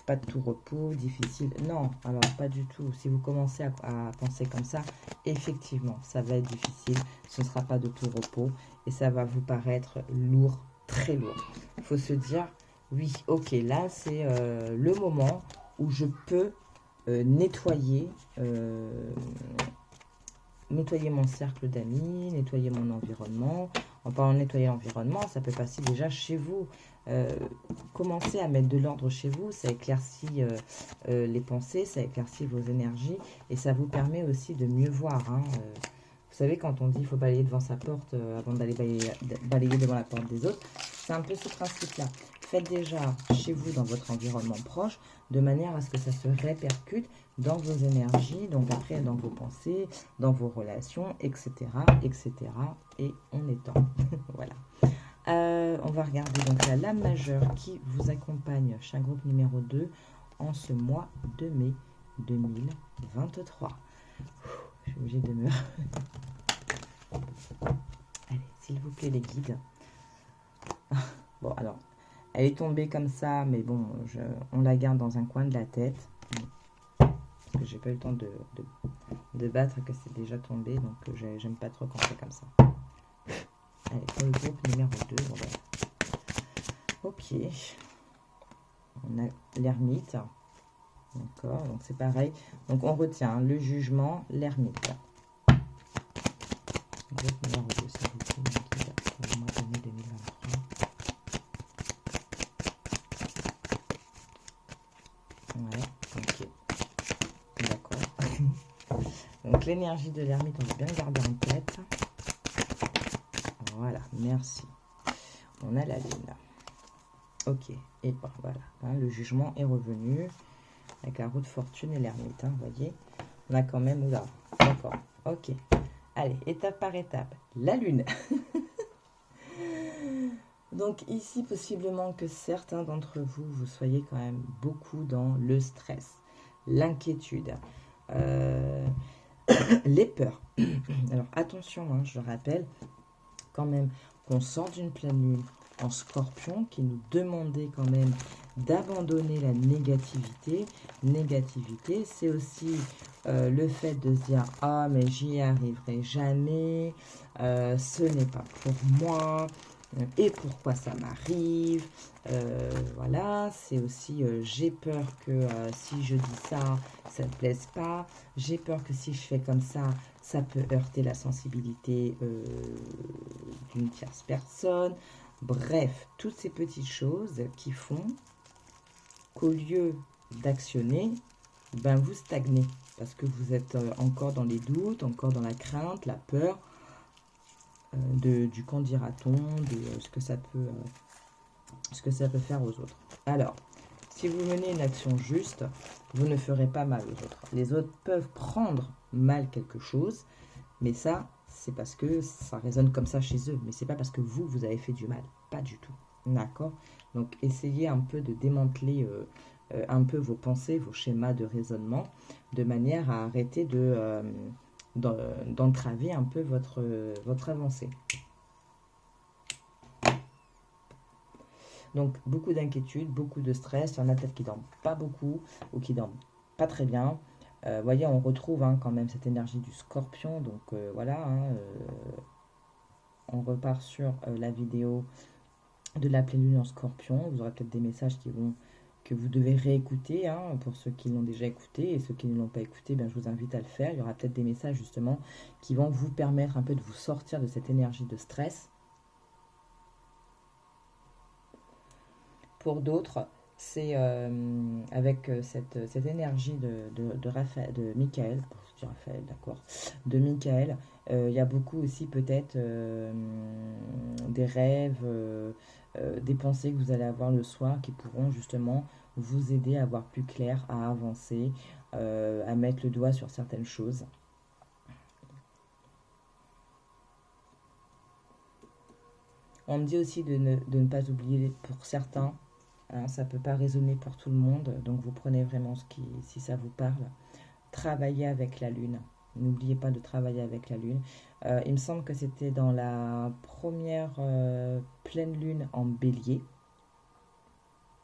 pas de tout repos, difficile. Non, alors pas du tout. Si vous commencez à penser comme ça, effectivement, ça va être difficile. Ce ne sera pas de tout repos et ça va vous paraître lourd, très lourd. Il faut se dire, oui, ok, là, c'est le moment où je peux nettoyer mon cercle d'amis, nettoyer mon environnement. En parlant de nettoyer l'environnement, ça peut passer déjà chez vous. Commencez à mettre de l'ordre chez vous, ça éclaircit les pensées, ça éclaircit vos énergies et ça vous permet aussi de mieux voir. Vous savez, quand on dit qu'il faut balayer devant sa porte avant d'aller balayer devant la porte des autres, c'est un peu ce principe-là. Faites déjà chez vous, dans votre environnement proche, de manière à ce que ça se répercute dans vos énergies, donc après dans vos pensées, dans vos relations, etc. etc. Et on étend. Voilà. On va regarder donc la lame majeure qui vous accompagne, chaque groupe numéro 2, en ce mois de mai 2023. Je suis obligée de me... Allez, s'il vous plaît les guides. Bon, alors, elle est tombée comme ça, mais bon, on la garde dans un coin de la tête. Parce que j'ai pas eu le temps de battre, que c'est déjà tombé, donc j'aime pas trop quand c'est comme ça. Allez, pour le groupe numéro 2, bon, voilà. Ok. On a l'ermite. D'accord, donc c'est pareil. Donc on retient le jugement, l'ermite. Groupe numéro 2, c'est pour le mois de mai 2023. Ouais, ok. D'accord. Donc l'énergie de l'ermite, on va bien garder en tête. Voilà, merci. On a la lune. Ok, et bon, voilà. Le jugement est revenu avec la roue de fortune et l'ermite. Vous voyez, on a quand même... Oula, d'accord, ok. Allez, étape par étape. La lune. Donc ici, possiblement que certains d'entre vous, vous soyez quand même beaucoup dans le stress, l'inquiétude, les peurs. Alors attention, je rappelle quand même qu'on sort d'une pleine lune en Scorpion qui nous demandait quand même d'abandonner la négativité. Négativité, c'est aussi le fait de se dire « Ah, mais j'y arriverai jamais, ce n'est pas pour moi, et pourquoi ça m'arrive ?» Voilà, c'est aussi j'ai peur que si je dis ça, ça ne plaise pas. J'ai peur que si je fais comme ça peut heurter la sensibilité d'une tierce personne. Bref, toutes ces petites choses qui font qu'au lieu d'actionner, ben vous stagnez parce que vous êtes encore dans les doutes, encore dans la crainte, la peur du qu'en dira-t-on, de ce que ça peut faire aux autres. Alors, si vous menez une action juste, vous ne ferez pas mal aux autres. Les autres peuvent prendre mal quelque chose, mais ça, c'est parce que ça résonne comme ça chez eux. Mais c'est pas parce que vous avez fait du mal. Pas du tout. D'accord? Donc, essayez un peu de démanteler un peu vos pensées, vos schémas de raisonnement, de manière à arrêter d'entraver un peu votre avancée. Donc, beaucoup d'inquiétude, beaucoup de stress. Il y en a peut-être qui dorment pas beaucoup ou qui dorment pas très bien. Voyez, on retrouve quand même cette énergie du Scorpion. Donc, voilà, on repart sur la vidéo de la pleine lune en Scorpion. Vous aurez peut-être des messages que vous devez réécouter, pour ceux qui l'ont déjà écouté, et ceux qui ne l'ont pas écouté, je vous invite à le faire. Il y aura peut-être des messages justement qui vont vous permettre un peu de vous sortir de cette énergie de stress. Pour d'autres, c'est avec cette énergie de Michael, je dis Raphaël, d'accord, de Michael, il y a beaucoup aussi peut-être des rêves, des pensées que vous allez avoir le soir qui pourront justement vous aider à voir plus clair, à avancer, à mettre le doigt sur certaines choses. On me dit aussi de ne pas oublier pour certains, ça ne peut pas résonner pour tout le monde, donc vous prenez vraiment si ça vous parle. Travailler avec la lune. N'oubliez pas de travailler avec la lune. Il me semble que c'était dans la première pleine lune en bélier.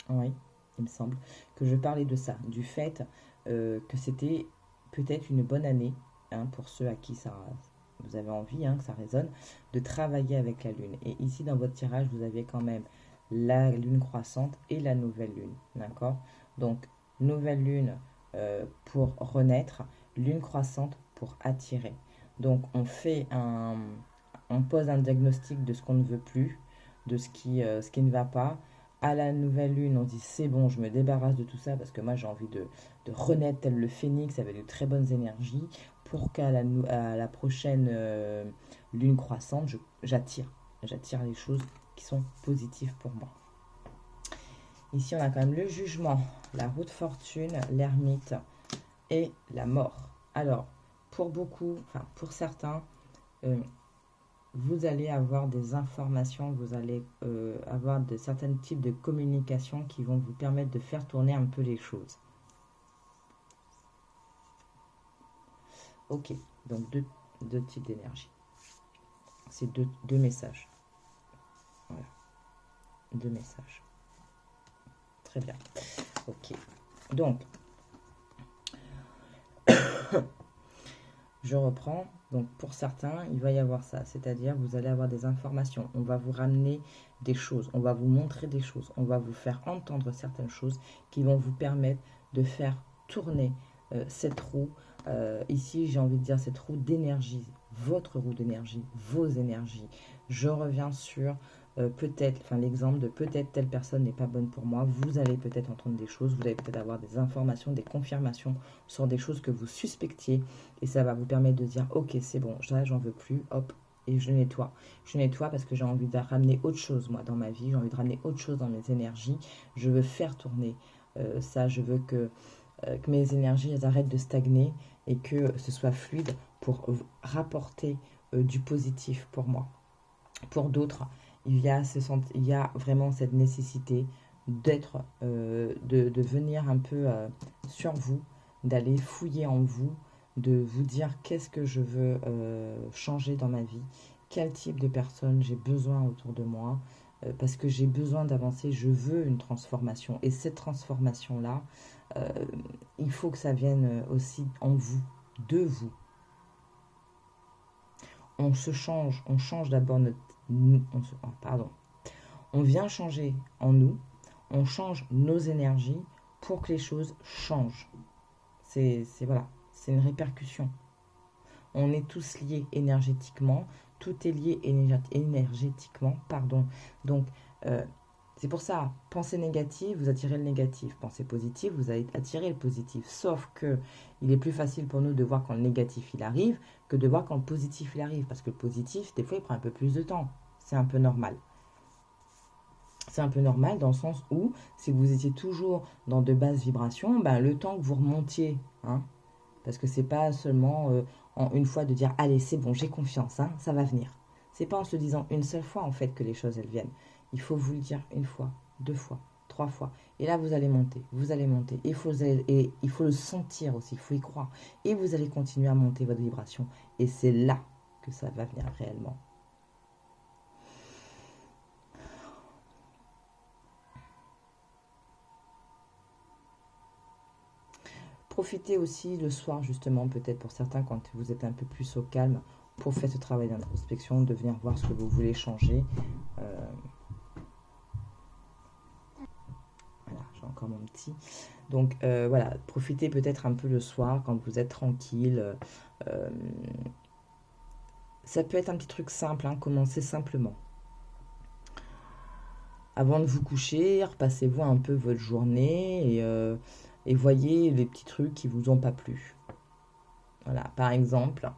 Oui, il me semble que je parlais de ça, du fait que c'était peut-être une bonne année, pour ceux à qui vous avez envie, que ça résonne, de travailler avec la lune. Et ici, dans votre tirage, vous avez quand même la lune croissante et la nouvelle lune. D'accord? Donc, nouvelle lune pour renaître, lune croissante pour attirer. Donc, on pose un diagnostic de ce qu'on ne veut plus, de ce qui ne va pas. À la nouvelle lune, on dit c'est bon, je me débarrasse de tout ça parce que moi j'ai envie de renaître tel le phénix avec de très bonnes énergies pour qu'à la prochaine lune croissante, j'attire les choses qui sont positives pour moi. Ici, on a quand même le jugement, la roue de fortune, l'ermite et la mort. Alors, pour certains, vous allez avoir des informations, vous allez avoir certains types de communication qui vont vous permettre de faire tourner un peu les choses. Ok, donc deux types d'énergie. C'est deux messages. Voilà, 2 messages. Très bien. Ok, donc, je reprends. Donc pour certains, il va y avoir ça, c'est-à-dire vous allez avoir des informations, on va vous ramener des choses, on va vous montrer des choses, on va vous faire entendre certaines choses qui vont vous permettre de faire tourner cette roue. Ici, j'ai envie de dire cette roue d'énergie, votre roue d'énergie, vos énergies. Je reviens sur l'exemple de peut-être telle personne n'est pas bonne pour moi. Vous allez peut-être entendre des choses, vous allez peut-être avoir des informations, des confirmations sur des choses que vous suspectiez et ça va vous permettre de dire ok c'est bon, j'en veux plus, hop, et je nettoie. Je nettoie parce que j'ai envie de ramener autre chose moi dans ma vie, j'ai envie de ramener autre chose dans mes énergies, je veux faire tourner ça, je veux que mes énergies elles arrêtent de stagner et que ce soit fluide pour rapporter du positif pour moi. Pour d'autres, il y a vraiment cette nécessité d'être, de venir un peu sur vous, d'aller fouiller en vous, de vous dire qu'est-ce que je veux changer dans ma vie, quel type de personne j'ai besoin autour de moi, parce que j'ai besoin d'avancer, je veux une transformation. Et cette transformation-là, il faut que ça vienne aussi en vous, de vous. On change d'abord notre... pardon. On vient changer en nous, on change nos énergies pour que les choses changent. Voilà, c'est une répercussion. On est tous liés énergétiquement, tout est lié énergétiquement, pardon. Donc, c'est pour ça, pensée négative, vous attirez le négatif. Pensée positive, vous allez attirer le positif. Sauf que il est plus facile pour nous de voir quand le négatif il arrive que de voir quand le positif il arrive. Parce que le positif, des fois, il prend un peu plus de temps. C'est un peu normal. C'est un peu normal dans le sens où, si vous étiez toujours dans de basses vibrations, ben, le temps que vous remontiez, hein, parce que c'est pas seulement en une fois de dire « Allez, c'est bon, j'ai confiance, hein, ça va venir ». C'est pas en se le disant une seule fois, en fait, que les choses, elles viennent. Il faut vous le dire une fois, 2 fois, 3 fois. Et là, vous allez monter, vous allez monter. Et il faut le sentir aussi, il faut y croire. Et vous allez continuer à monter votre vibration. Et c'est là que ça va venir réellement. Profitez aussi le soir, justement, peut-être pour certains, quand vous êtes un peu plus au calme, pour faire ce travail d'introspection, de venir voir ce que vous voulez changer. Voilà, j'ai encore mon petit. Donc, voilà, profitez peut-être un peu le soir, quand vous êtes tranquille. Ça peut être un petit truc simple, hein, commencez simplement. Avant de vous coucher, repassez-vous un peu votre journée et voyez les petits trucs qui vous ont pas plu. Voilà, par exemple,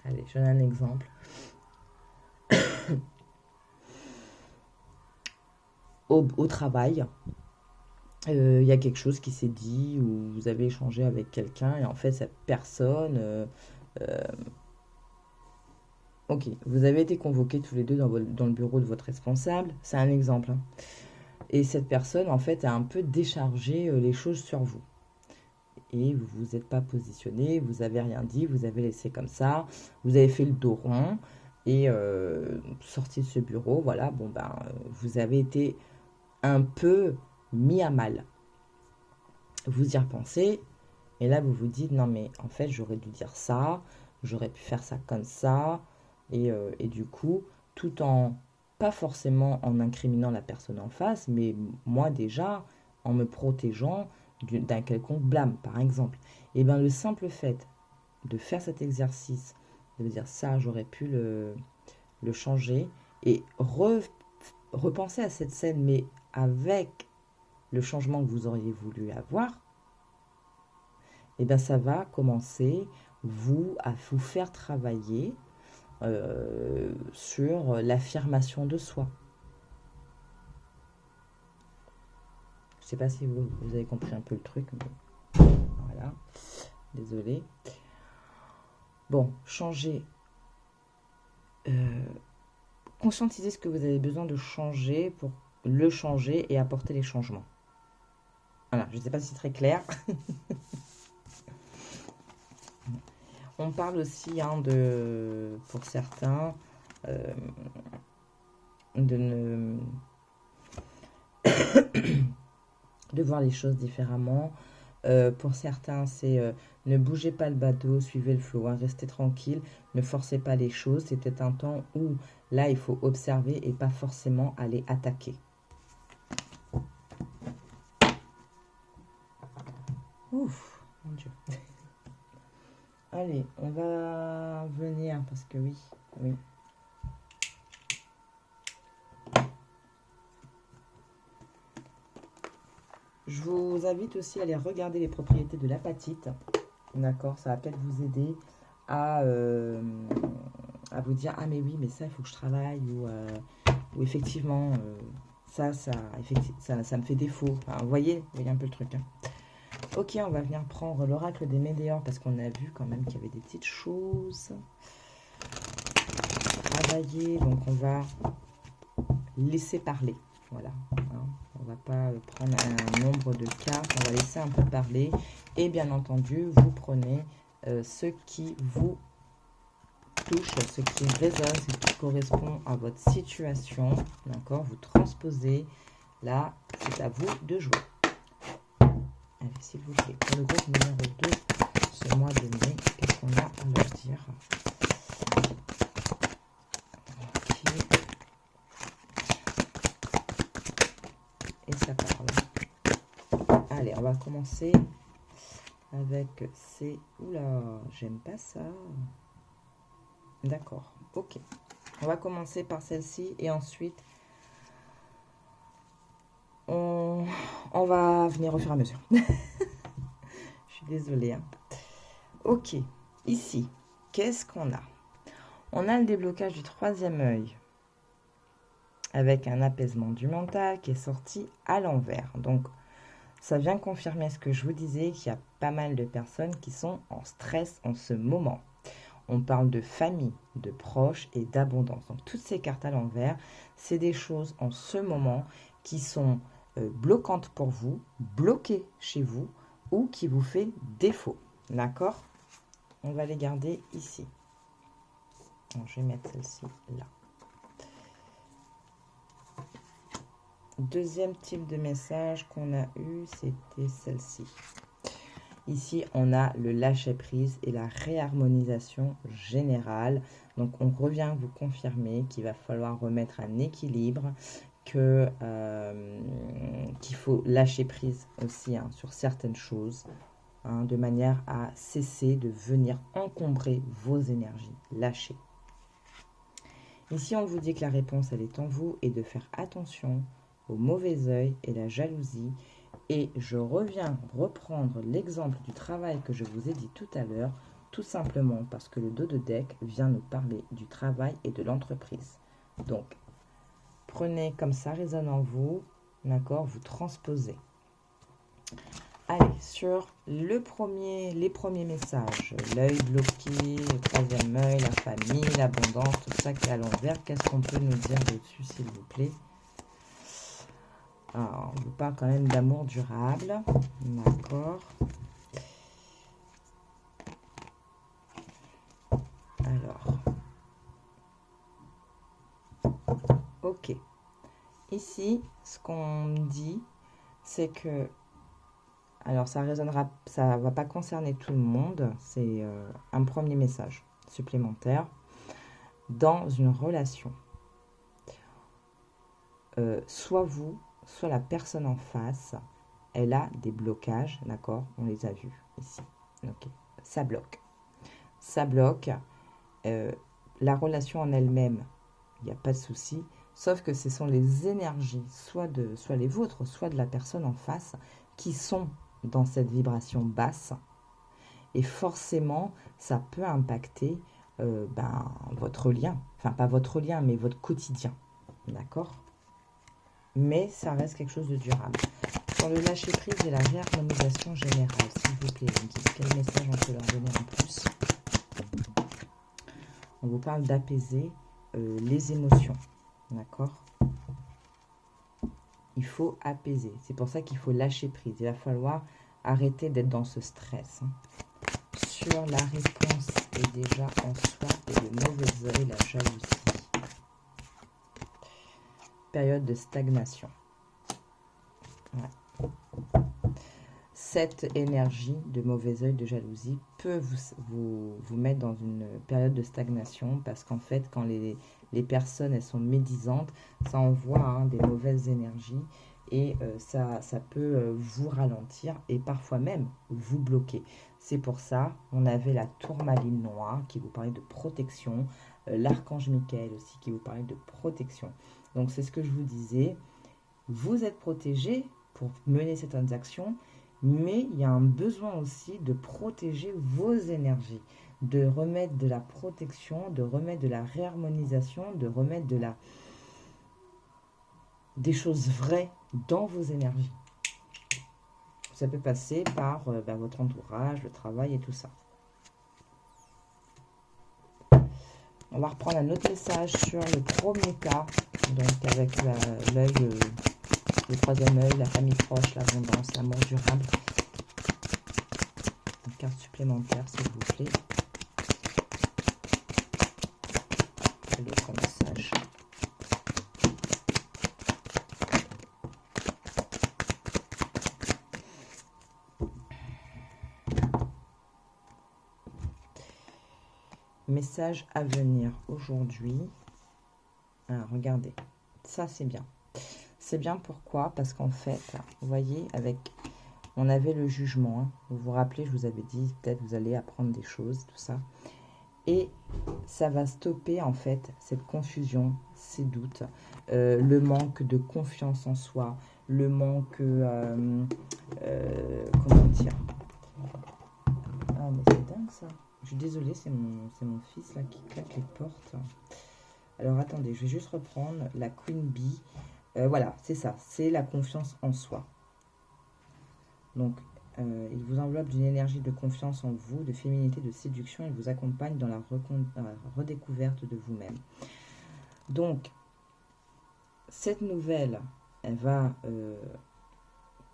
allez, je donne un exemple. Au travail, il y a quelque chose qui s'est dit ou vous avez échangé avec quelqu'un et en fait cette personne, ok, vous avez été convoqués tous les deux dans le bureau de votre responsable, c'est un exemple, hein. Et cette personne en fait a un peu déchargé les choses sur vous. Et vous vous êtes pas positionné, vous avez rien dit, vous avez laissé comme ça, vous avez fait le dos rond et sorti de ce bureau, voilà, bon ben vous avez été un peu mis à mal. Vous y repensez et là vous vous dites non mais en fait j'aurais dû dire ça, j'aurais pu faire ça comme ça et du coup tout en pas forcément en incriminant la personne en face, mais moi déjà en me protégeant d'un quelconque blâme, par exemple. Et bien le simple fait de faire cet exercice, de dire ça, j'aurais pu le changer, et repenser à cette scène, mais avec le changement que vous auriez voulu avoir, et bien ça va commencer à vous faire travailler sur l'affirmation de soi. Je ne sais pas si vous avez compris un peu le truc, mais voilà, désolé. Bon, changer, conscientiser ce que vous avez besoin de changer pour le changer et apporter les changements. Voilà, je ne sais pas si c'est très clair. On parle aussi hein, pour certains de voir les choses différemment. Pour certains, c'est ne bougez pas le bateau, suivez le flot, hein, restez tranquille, ne forcez pas les choses. C'est peut-être un temps où là, il faut observer et pas forcément aller attaquer. Ouf, mon Dieu. Allez, on va venir parce que oui. Je vous invite aussi à aller regarder les propriétés de l'apatite. D'accord, ça va peut-être vous aider à vous dire ah mais oui, mais ça il faut que je travaille ou effectivement ça me fait défaut. Enfin, vous voyez un peu le truc. Hein. Ok, on va venir prendre l'oracle des météores parce qu'on a vu quand même qu'il y avait des petites choses à travailler. Donc on va laisser parler. Voilà. Hein. On va pas prendre un nombre de cartes. On va laisser un peu parler. Et bien entendu, vous prenez ce qui vous touche, ce qui résonne, ce qui correspond à votre situation. D'accord? Vous transposez. Là, c'est à vous de jouer. Allez, s'il vous plaît, pour le groupe numéro 2, ce mois de mai, qu'est-ce qu'on a à leur dire? Ok. Et ça parle. Allez, on va commencer avec ces... Oula, j'aime pas ça. D'accord, ok. On va commencer par celle-ci et ensuite... On va venir au fur et à mesure. Je suis désolée. Hein. Ok, ici, qu'est-ce qu'on a? On a le déblocage du troisième œil avec un apaisement du mental qui est sorti à l'envers. Donc, ça vient confirmer ce que je vous disais, qu'il y a pas mal de personnes qui sont en stress en ce moment. On parle de famille, de proches et d'abondance. Donc, toutes ces cartes à l'envers, c'est des choses en ce moment qui sont bloquantes pour vous, bloquées chez vous ou qui vous fait défaut. D'accord? On va les garder ici. Donc, je vais mettre celle-ci là. Deuxième type de message qu'on a eu, c'était celle-ci. Ici, on a le lâcher-prise et la réharmonisation générale. Donc, on revient vous confirmer qu'il va falloir remettre un équilibre, qu'il faut lâcher prise aussi hein, sur certaines choses, hein, de manière à cesser de venir encombrer vos énergies. Lâcher. Ici, on vous dit que la réponse, elle est en vous et de faire attention au mauvais œil et la jalousie. Et je reviens reprendre l'exemple du travail que je vous ai dit tout à l'heure, tout simplement parce que le dos de deck vient nous parler du travail et de l'entreprise. Donc, prenez comme ça résonne en vous, d'accord, vous transposez. Allez, sur les premiers messages, l'œil bloqué, le troisième œil, la famille, l'abondance, tout ça qui est à l'envers, qu'est-ce qu'on peut nous dire dessus, s'il vous plaît? Alors, on vous parle quand même d'amour durable, d'accord. Alors, ok. Ici, ce qu'on dit, c'est que, alors ça résonnera, ça va pas concerner tout le monde, c'est un premier message supplémentaire. Dans une relation, soit vous, soit la personne en face, elle a des blocages, d'accord? On les a vus ici. Ok, ça bloque. Ça bloque. La relation en elle-même, il n'y a pas de souci. Sauf que ce sont les énergies, soit les vôtres, soit de la personne en face, qui sont dans cette vibration basse. Et forcément, ça peut impacter votre lien. Enfin, pas votre lien, mais votre quotidien. D'accord? Mais ça reste quelque chose de durable. Sur le lâcher-prise et la réharmonisation générale, s'il vous plaît, quel message on peut leur donner en plus? On vous parle d'apaiser les émotions. D'accord? Il faut apaiser. C'est pour ça qu'il faut lâcher prise. Il va falloir arrêter d'être dans ce stress. Hein. Sur la réponse est déjà en soi et le mauvais œil, la jalousie. Période de stagnation. Ouais. Cette énergie de mauvais œil, de jalousie peut vous mettre dans une période de stagnation parce qu'en fait, quand les personnes elles sont médisantes, ça envoie hein, des mauvaises énergies et ça peut vous ralentir et parfois même vous bloquer. C'est pour ça, on avait la tourmaline noire qui vous parlait de protection, l'archange Michael aussi qui vous parlait de protection. Donc, c'est ce que je vous disais. Vous êtes protégé pour mener certaines actions, mais il y a un besoin aussi de protéger vos énergies, de remettre de la protection, de remettre de la réharmonisation, de remettre des choses vraies dans vos énergies. Ça peut passer par votre entourage, le travail et tout ça. On va reprendre un autre message sur le premier cas, donc avec l'œil, le troisième œil, la famille proche, l'abondance, l'amour durable. Une carte supplémentaire, s'il vous plaît. message à venir aujourd'hui. Ah, regardez, ça c'est bien. C'est bien pourquoi? Parce qu'en fait, vous voyez, on avait le jugement. Hein. Vous vous rappelez, je vous avais dit, peut-être vous allez apprendre des choses, tout ça. Et ça va stopper en fait cette confusion, ces doutes, le manque de confiance en soi, le manque, comment dire? Ah mais c'est dingue ça. Je suis désolée, c'est mon fils là qui claque les portes. Alors attendez, je vais juste reprendre la Queen Bee. Voilà, c'est ça, c'est la confiance en soi. Donc, il vous enveloppe d'une énergie de confiance en vous, de féminité, de séduction. Il vous accompagne dans la redécouverte de vous-même. Donc, cette nouvelle, elle va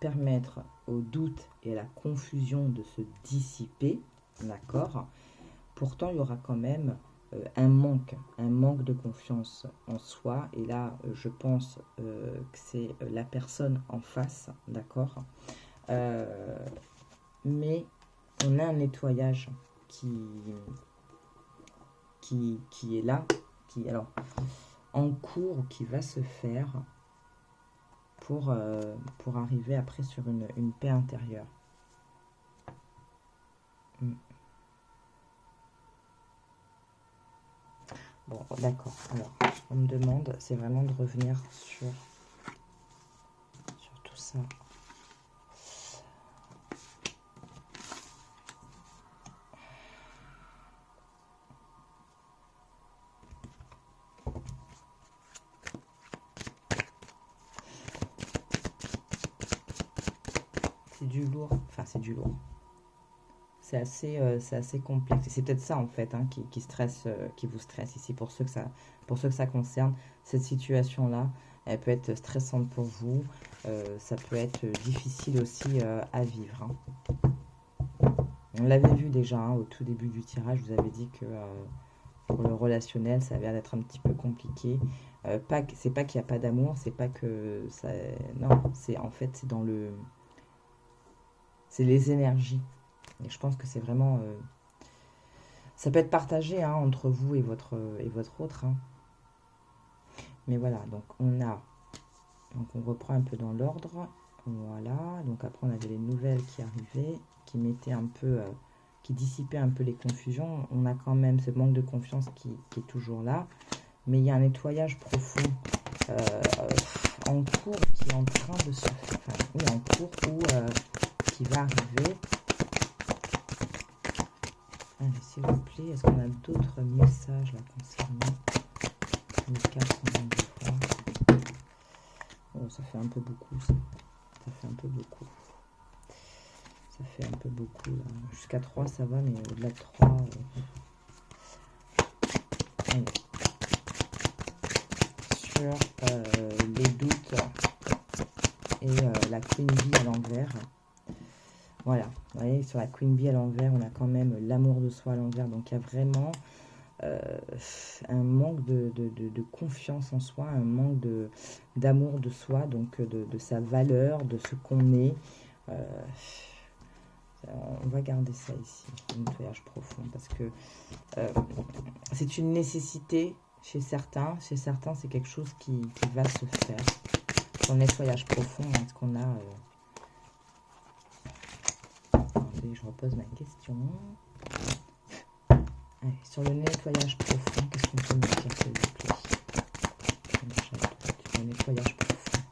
permettre aux doutes et à la confusion de se dissiper, d'accord? Pourtant, il y aura quand même un manque de confiance en soi. Et là, je pense que c'est la personne en face, d'accord? Mais on a un nettoyage qui est là, alors en cours, qui va se faire pour arriver après sur une paix intérieure. Bon, d'accord. Alors, on me demande, c'est vraiment de revenir sur tout ça. C'est du lourd. Enfin, c'est du lourd. C'est assez complexe. Et c'est peut-être ça, en fait, hein, qui stresse, qui vous stresse ici. Pour ceux que ça concerne, cette situation-là, elle peut être stressante pour vous. Ça peut être difficile aussi à vivre. Hein. On l'avait vu déjà hein, au tout début du tirage. Je vous avais dit que pour le relationnel, ça avait l'air d'être un petit peu compliqué. C'est pas qu'il n'y a pas d'amour, c'est pas que ça... Non, c'est en fait, c'est dans le... C'est les énergies. Et je pense que c'est vraiment... ça peut être partagé hein, entre vous et votre autre. Hein. Mais voilà, donc on reprend un peu dans l'ordre. Voilà, donc après on avait les nouvelles qui arrivaient, qui mettaient un peu... qui dissipaient un peu les confusions. On a quand même ce manque de confiance qui est toujours là. Mais il y a un nettoyage profond en cours qui est en train de se faire. Enfin, oui, en cours ou qui va arriver. Allez, s'il vous plaît, est-ce qu'on a d'autres messages là concernant les cartes qu'on vient de voir? Oh, ça fait un peu beaucoup, ça. Ça fait un peu beaucoup. Ça fait un peu beaucoup, là. Jusqu'à 3, ça va, mais au-delà de 3... Allez. Sur les doutes et la Queen Bee à l'envers. Voilà, vous voyez, sur la Queen Bee à l'envers, on a quand même l'amour de soi à l'envers. Donc, il y a vraiment un manque de confiance en soi, un manque d'amour de soi, donc de sa valeur, de ce qu'on est. On va garder ça ici, un nettoyage profond, parce que c'est une nécessité chez certains. Chez certains, c'est quelque chose qui va se faire. Sur le nettoyage profond, est-ce qu'on a... Attendez, je repose ma question. Allez, sur le nettoyage profond, qu'est-ce qu'on peut me dire, s'il vous plaît? Sur le nettoyage profond.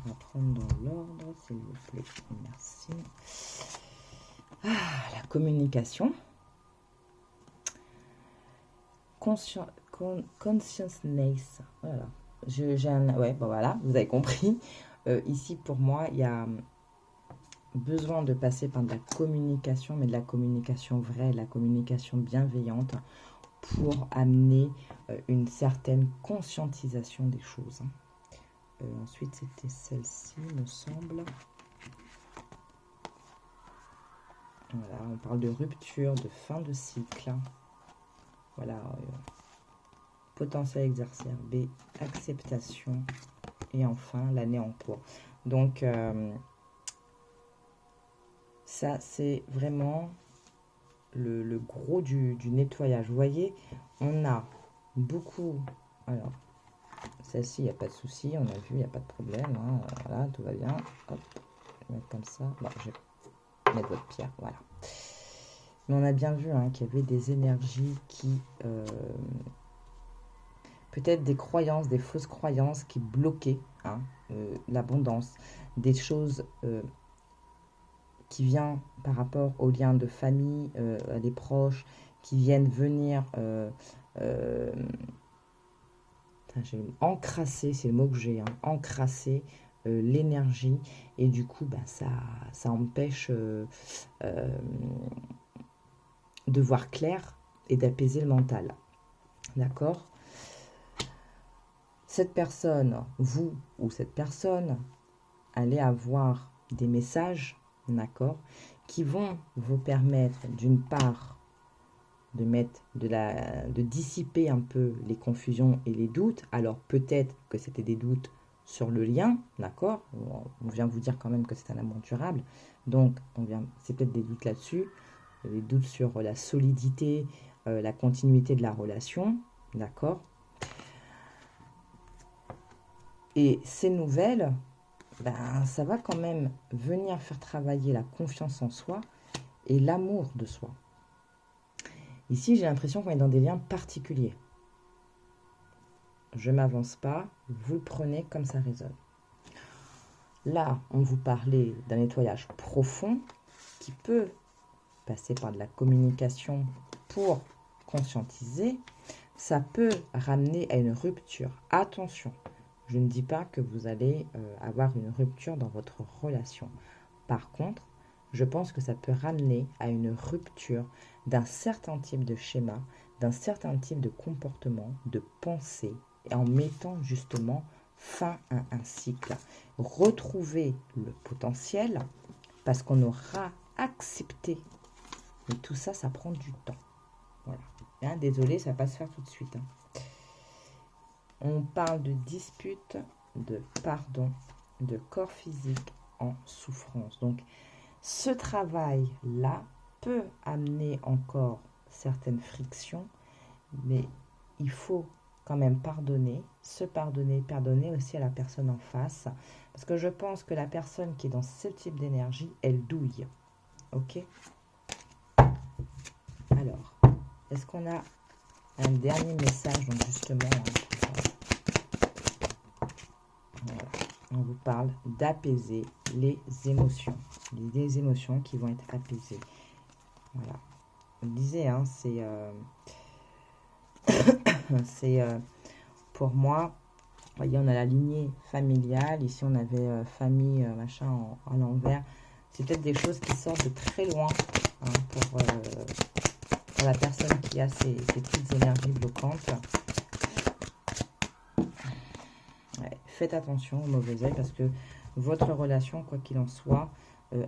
On va prendre dans l'ordre, s'il vous plaît. Merci. Ah, la communication. Consciousness. Voilà. Ouais, bon voilà, vous avez compris. Ici, pour moi, il y a besoin de passer par de la communication, mais de la communication vraie, de la communication bienveillante pour amener une certaine conscientisation des choses. Ensuite, c'était celle-ci, me semble. Voilà, on parle de rupture, de fin de cycle. Voilà, potentiel exacerbé, acceptation et enfin l'année en cours. Donc, ça, c'est vraiment le gros du nettoyage. Vous voyez, on a beaucoup... Alors, celle-ci, il n'y a pas de souci. On a vu, il n'y a pas de problème. Hein. Voilà, tout va bien. Hop, je vais mettre comme ça. Bon, je vais mettre votre pierre. Voilà. Mais on a bien vu hein, qu'il y avait des énergies qui... peut-être des croyances, des fausses croyances qui bloquaient hein, l'abondance. Des choses qui viennent par rapport aux liens de famille, à des proches, qui viennent venir... j'ai encrasser, c'est le mot que j'ai, hein, encrasser l'énergie et du coup bah, ça empêche de voir clair et d'apaiser le mental. D'accord? Cette personne, vous ou cette personne, allez avoir des messages, d'accord, qui vont vous permettre d'une part de dissiper un peu les confusions et les doutes. Alors peut-être que c'était des doutes sur le lien, d'accord. On vient vous dire quand même que c'est un amour durable, donc c'est peut-être des doutes là-dessus, des doutes sur la solidité, la continuité de la relation, d'accord. Et ces nouvelles, ben, ça va quand même venir faire travailler la confiance en soi et l'amour de soi. Ici, j'ai l'impression qu'on est dans des liens particuliers. Je ne m'avance pas, vous le prenez comme ça résonne. Là, on vous parlait d'un nettoyage profond qui peut passer par de la communication pour conscientiser. Ça peut ramener à une rupture. Attention, je ne dis pas que vous allez avoir une rupture dans votre relation. Par contre, je pense que ça peut ramener à une rupture d'un certain type de schéma, d'un certain type de comportement, de pensée, et en mettant justement fin à un cycle. Retrouver le potentiel, parce qu'on aura accepté. Mais tout ça, ça prend du temps. Voilà. Hein, désolé, ça ne va pas se faire tout de suite. Hein. On parle de dispute, de pardon, de corps physique en souffrance. Donc, ce travail-là peut amener encore certaines frictions, mais il faut quand même pardonner, se pardonner, pardonner aussi à la personne en face, parce que je pense que la personne qui est dans ce type d'énergie, elle douille. Ok? Alors, est-ce qu'on a un dernier message, donc justement, voilà. On vous parle d'apaiser les émotions. Des émotions qui vont être apaisées. Voilà. On le disait, hein, c'est pour moi, vous voyez, on a la lignée familiale. Ici, on avait famille, machin, à l'envers. C'est peut-être des choses qui sortent de très loin hein, pour la personne qui a ces petites énergies bloquantes. Ouais, faites attention au mauvais œil parce que votre relation, quoi qu'il en soit,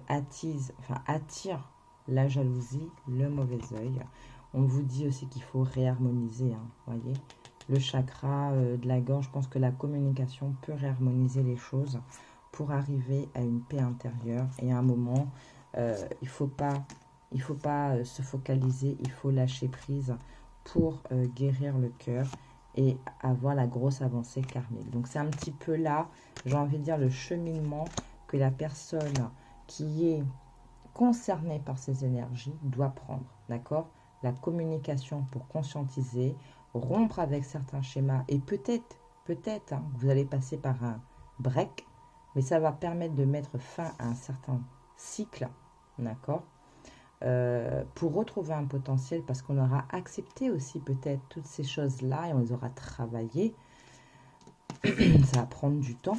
attire la jalousie, le mauvais œil. On vous dit aussi qu'il faut réharmoniser, hein, voyez. Le chakra de la gorge, je pense que la communication peut réharmoniser les choses pour arriver à une paix intérieure. Et à un moment, il faut pas se focaliser, il faut lâcher prise pour guérir le cœur et avoir la grosse avancée karmique. Donc c'est un petit peu là, j'ai envie de dire, le cheminement que la personne qui est concernée par ces énergies doit prendre, d'accord? La communication pour conscientiser, rompre avec certains schémas et peut-être, hein, vous allez passer par un break, mais ça va permettre de mettre fin à un certain cycle, d'accord? Pour retrouver un potentiel parce qu'on aura accepté aussi peut-être toutes ces choses-là et on les aura travaillées. Ça va prendre du temps.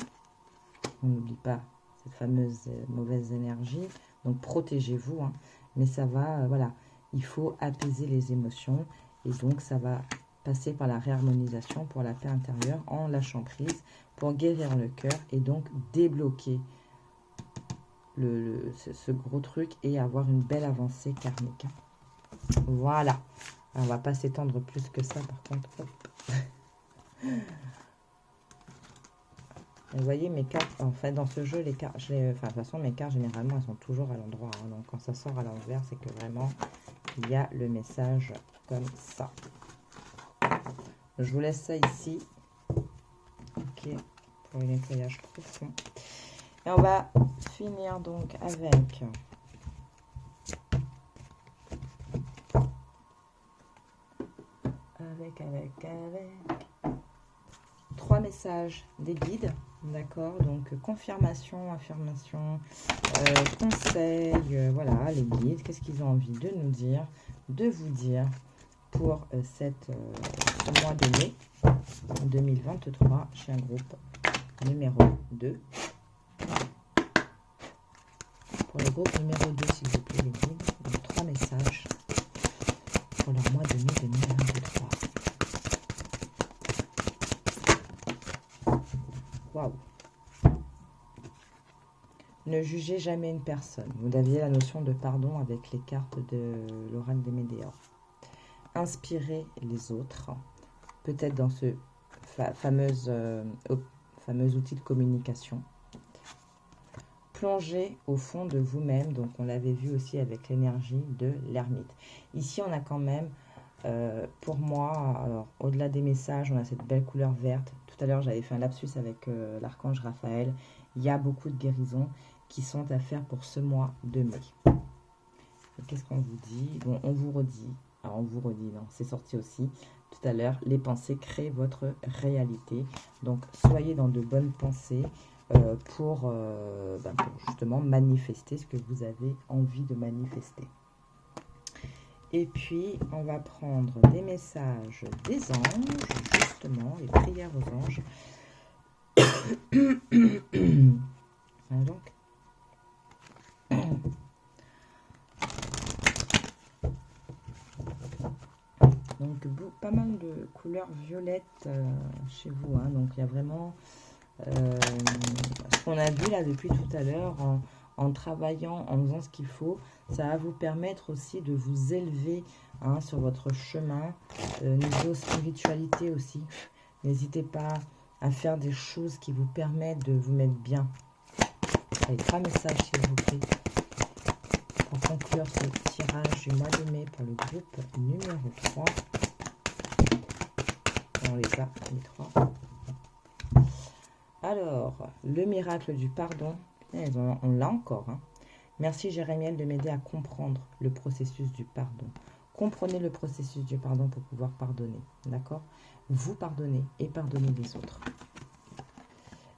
On n'oublie pas cette fameuse mauvaise énergie. Donc protégez-vous. Hein. Mais ça va, voilà, il faut apaiser les émotions et donc ça va passer par la réharmonisation pour la paix intérieure en lâchant prise pour guérir le cœur et donc débloquer ce gros truc et avoir une belle avancée karmique. Voilà. Alors, on va pas s'étendre plus que ça par contre. Hop. Vous voyez, mes cartes, en fait, dans ce jeu, les cartes, enfin, de toute façon, mes cartes, généralement, elles sont toujours à l'endroit. Hein, donc, quand ça sort à l'envers, c'est que vraiment, il y a le message comme ça. Je vous laisse ça ici. Ok, pour le nettoyage profond. Et on va finir donc avec... trois messages des guides, d'accord, donc confirmation, affirmation, conseil, voilà, les guides, qu'est-ce qu'ils ont envie de nous dire, de vous dire pour ce mois de mai 2023 chez un groupe numéro 2. Pour le groupe numéro 2, s'il vous plaît, les guides, donc 3 messages pour leur mois de mai 2023. Waouh! Ne jugez jamais une personne. Vous aviez la notion de pardon avec les cartes de l'oracle des Médéors. Inspirez les autres, peut-être dans ce fameux outil de communication. Plongez au fond de vous-même, donc on l'avait vu aussi avec l'énergie de l'ermite. Ici, on a quand même, pour moi, alors au-delà des messages, on a cette belle couleur verte. Tout à l'heure, j'avais fait un lapsus avec l'archange Raphaël. Il y a beaucoup de guérisons qui sont à faire pour ce mois de mai. Qu'est-ce qu'on vous dit? Bon, on vous redit. Alors, on vous redit, non, c'est sorti aussi tout à l'heure. Les pensées créent votre réalité. Donc, soyez dans de bonnes pensées pour justement manifester ce que vous avez envie de manifester. Et puis, on va prendre des messages des anges, justement, les prières aux anges. Donc, pas mal de couleurs violettes chez vous. Hein. Donc, il y a vraiment ce qu'on a vu là depuis tout à l'heure en travaillant, en faisant ce qu'il faut. Ça va vous permettre aussi de vous élever sur votre chemin. Niveau spiritualité aussi. N'hésitez pas à faire des choses qui vous permettent de vous mettre bien. Allez, 3 messages s'il vous plaît. Pour conclure ce tirage du mois de mai pour le groupe numéro 3. On les a, les 3. Alors, le miracle du pardon. On l'a encore. Hein. Merci Jérémiel de m'aider à comprendre le processus du pardon. Comprenez le processus du pardon pour pouvoir pardonner. D'accord? Vous pardonnez et pardonnez les autres.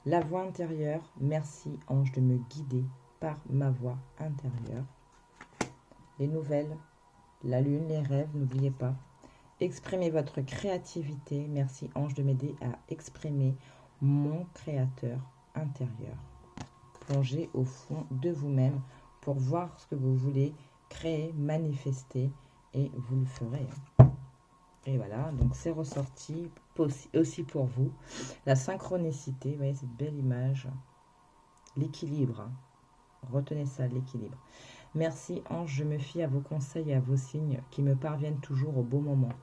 La voix intérieure. Merci ange de me guider par ma voix intérieure. Les nouvelles, la lune, les rêves, n'oubliez pas. Exprimez votre créativité. Merci ange de m'aider à exprimer mon créateur intérieur. Plongez au fond de vous-même pour voir ce que vous voulez créer, manifester et vous le ferez. Et voilà, donc c'est ressorti aussi pour vous. La synchronicité, vous voyez cette belle image. L'équilibre. Hein. Retenez ça, l'équilibre. Merci ange, je me fie à vos conseils et à vos signes qui me parviennent toujours au bon moment.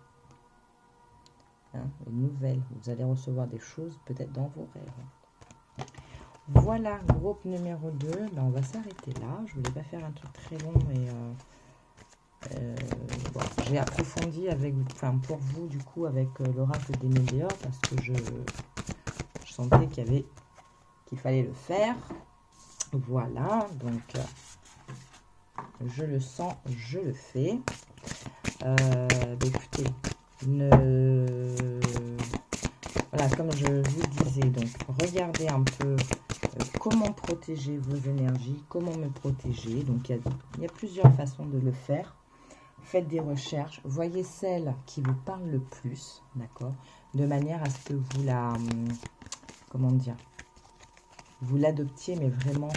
Hein, une nouvelle, vous allez recevoir des choses peut-être dans vos rêves. Voilà, groupe numéro 2. Ben, on va s'arrêter là. Je ne voulais pas faire un truc très long, mais bon, j'ai approfondi pour vous du coup avec l'oracle des Médéors parce que je sentais qu'il fallait le faire. Voilà, donc je le sens, je le fais. Écoutez, voilà, comme je vous disais, donc regardez un peu comment protéger vos énergies, comment me protéger. Donc il y a plusieurs façons de le faire. Faites des recherches, voyez celle qui vous parle le plus, d'accord, de manière à ce que vous vous l'adoptiez, mais vraiment,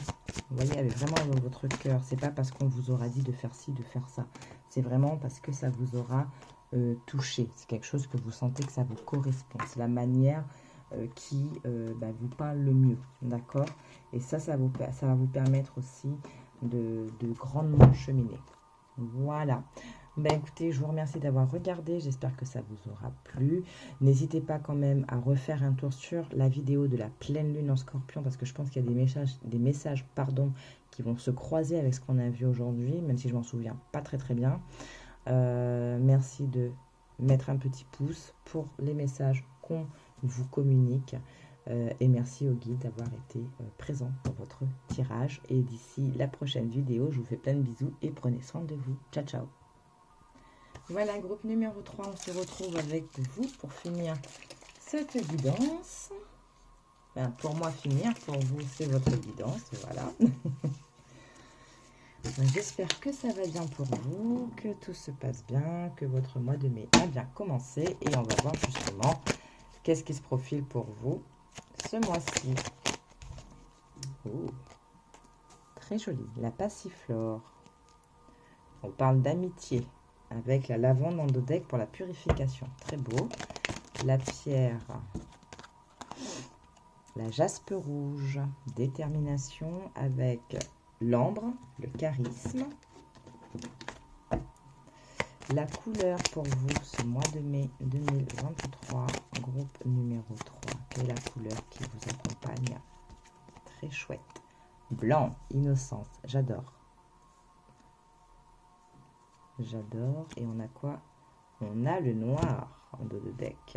vous voyez, avec vraiment dans votre cœur. C'est pas parce qu'on vous aura dit de faire ci, de faire ça. C'est vraiment parce que ça vous aura touché. C'est quelque chose que vous sentez que ça vous correspond. C'est la manière qui vous parle le mieux, d'accord. Et ça va vous permettre aussi de grandement cheminer. Voilà. Ben écoutez, je vous remercie d'avoir regardé, j'espère que ça vous aura plu. N'hésitez pas quand même à refaire un tour sur la vidéo de la pleine lune en scorpion, parce que je pense qu'il y a des messages pardon, qui vont se croiser avec ce qu'on a vu aujourd'hui, même si je m'en souviens pas très bien. Merci de mettre un petit pouce pour les messages qu'on vous communique. Et merci au guide d'avoir été présent pour votre tirage. Et d'ici la prochaine vidéo, je vous fais plein de bisous et prenez soin de vous. Ciao, ciao. Voilà, groupe numéro 3, on se retrouve avec vous pour finir cette guidance. Ben, pour moi, finir, pour vous, c'est votre guidance. Voilà. J'espère que ça va bien pour vous, que tout se passe bien, que votre mois de mai a bien commencé. Et on va voir justement qu'est-ce qui se profile pour vous ce mois-ci. Oh, très joli, la passiflore. On parle d'amitié avec la lavande en dodeck pour la purification. Très beau. La pierre, la jaspe rouge, détermination avec l'ambre, le charisme. La couleur pour vous ce mois de mai 2023, groupe numéro 3. Quelle est la couleur qui vous accompagne? Très chouette. Blanc, innocence, j'adore. J'adore. Et on a quoi? On a le noir en dos de deck.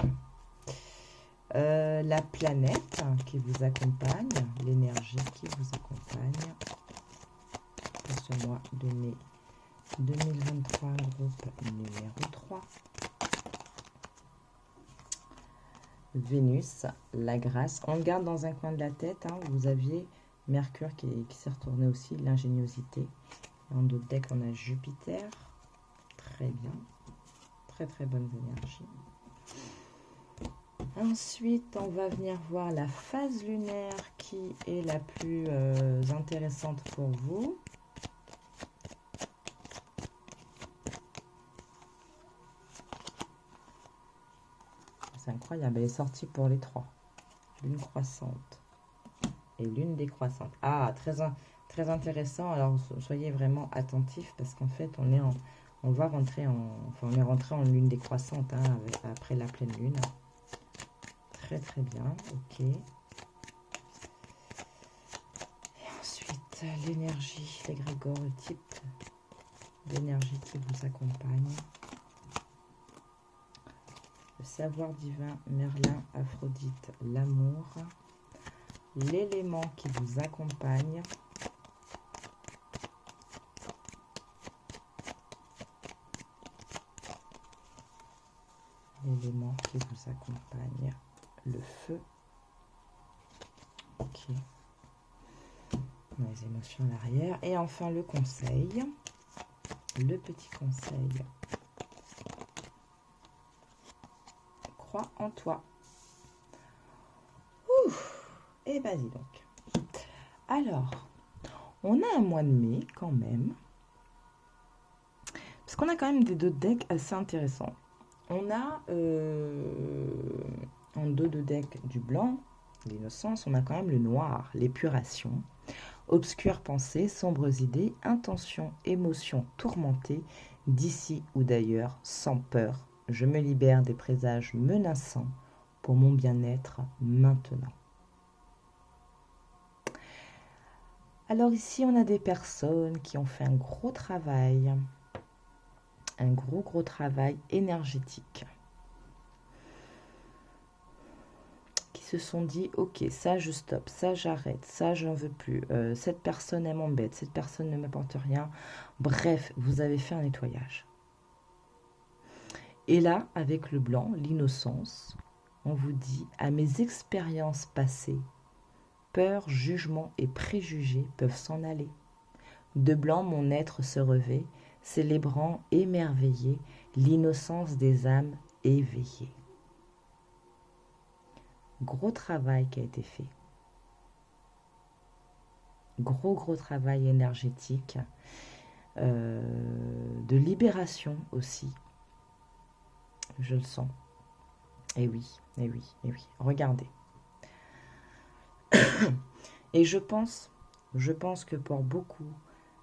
La planète qui vous accompagne, l'énergie qui vous accompagne pour ce mois de mai 2023, groupe numéro 3. Vénus, la grâce. On le garde dans un coin de la tête. Hein. Vous aviez Mercure qui s'est retourné aussi, l'ingéniosité. En dos de deck, on a Jupiter. Très bien. Très bonnes énergies. Ensuite, on va venir voir la phase lunaire qui est la plus intéressante pour vous. C'est incroyable, elle est sortie pour les trois. Lune croissante et lune décroissante. Ah, très intéressant. Alors, soyez vraiment attentifs parce qu'en fait, on va rentrer on est rentré en lune décroissante hein, après la pleine lune. Très bien, ok. Et ensuite, l'énergie, l'égrégore, le type d'énergie qui vous accompagne. Le savoir divin, Merlin, Aphrodite, l'amour. L'élément qui vous accompagne. L'élément qui vous accompagne. Le feu. Ok. Les émotions à l'arrière. Et enfin, le conseil. Le petit conseil. Crois en toi. Ouf. Et vas-y donc. Alors, on a un mois de mai quand même. Parce qu'on a quand même des deux decks assez intéressants. On a en dos de deck du blanc, l'innocence, on a quand même le noir, l'épuration, obscures pensées, sombres idées, intentions, émotions tourmentées, d'ici ou d'ailleurs, sans peur. Je me libère des présages menaçants pour mon bien-être maintenant. Alors ici, on a des personnes qui ont fait un gros travail énergétique. Qui se sont dit, ok, ça je stoppe, ça j'arrête, ça j'en veux plus, cette personne elle m'embête, cette personne ne m'apporte rien. Bref, vous avez fait un nettoyage. Et là, avec le blanc, l'innocence, on vous dit, à mes expériences passées, peur, jugement et préjugés peuvent s'en aller. De blanc, mon être se revêt, célébrant émerveillé l'innocence des âmes éveillées. Gros travail qui a été fait. Gros travail énergétique. De libération aussi. Je le sens. Et oui. Regardez. Et je pense que pour beaucoup,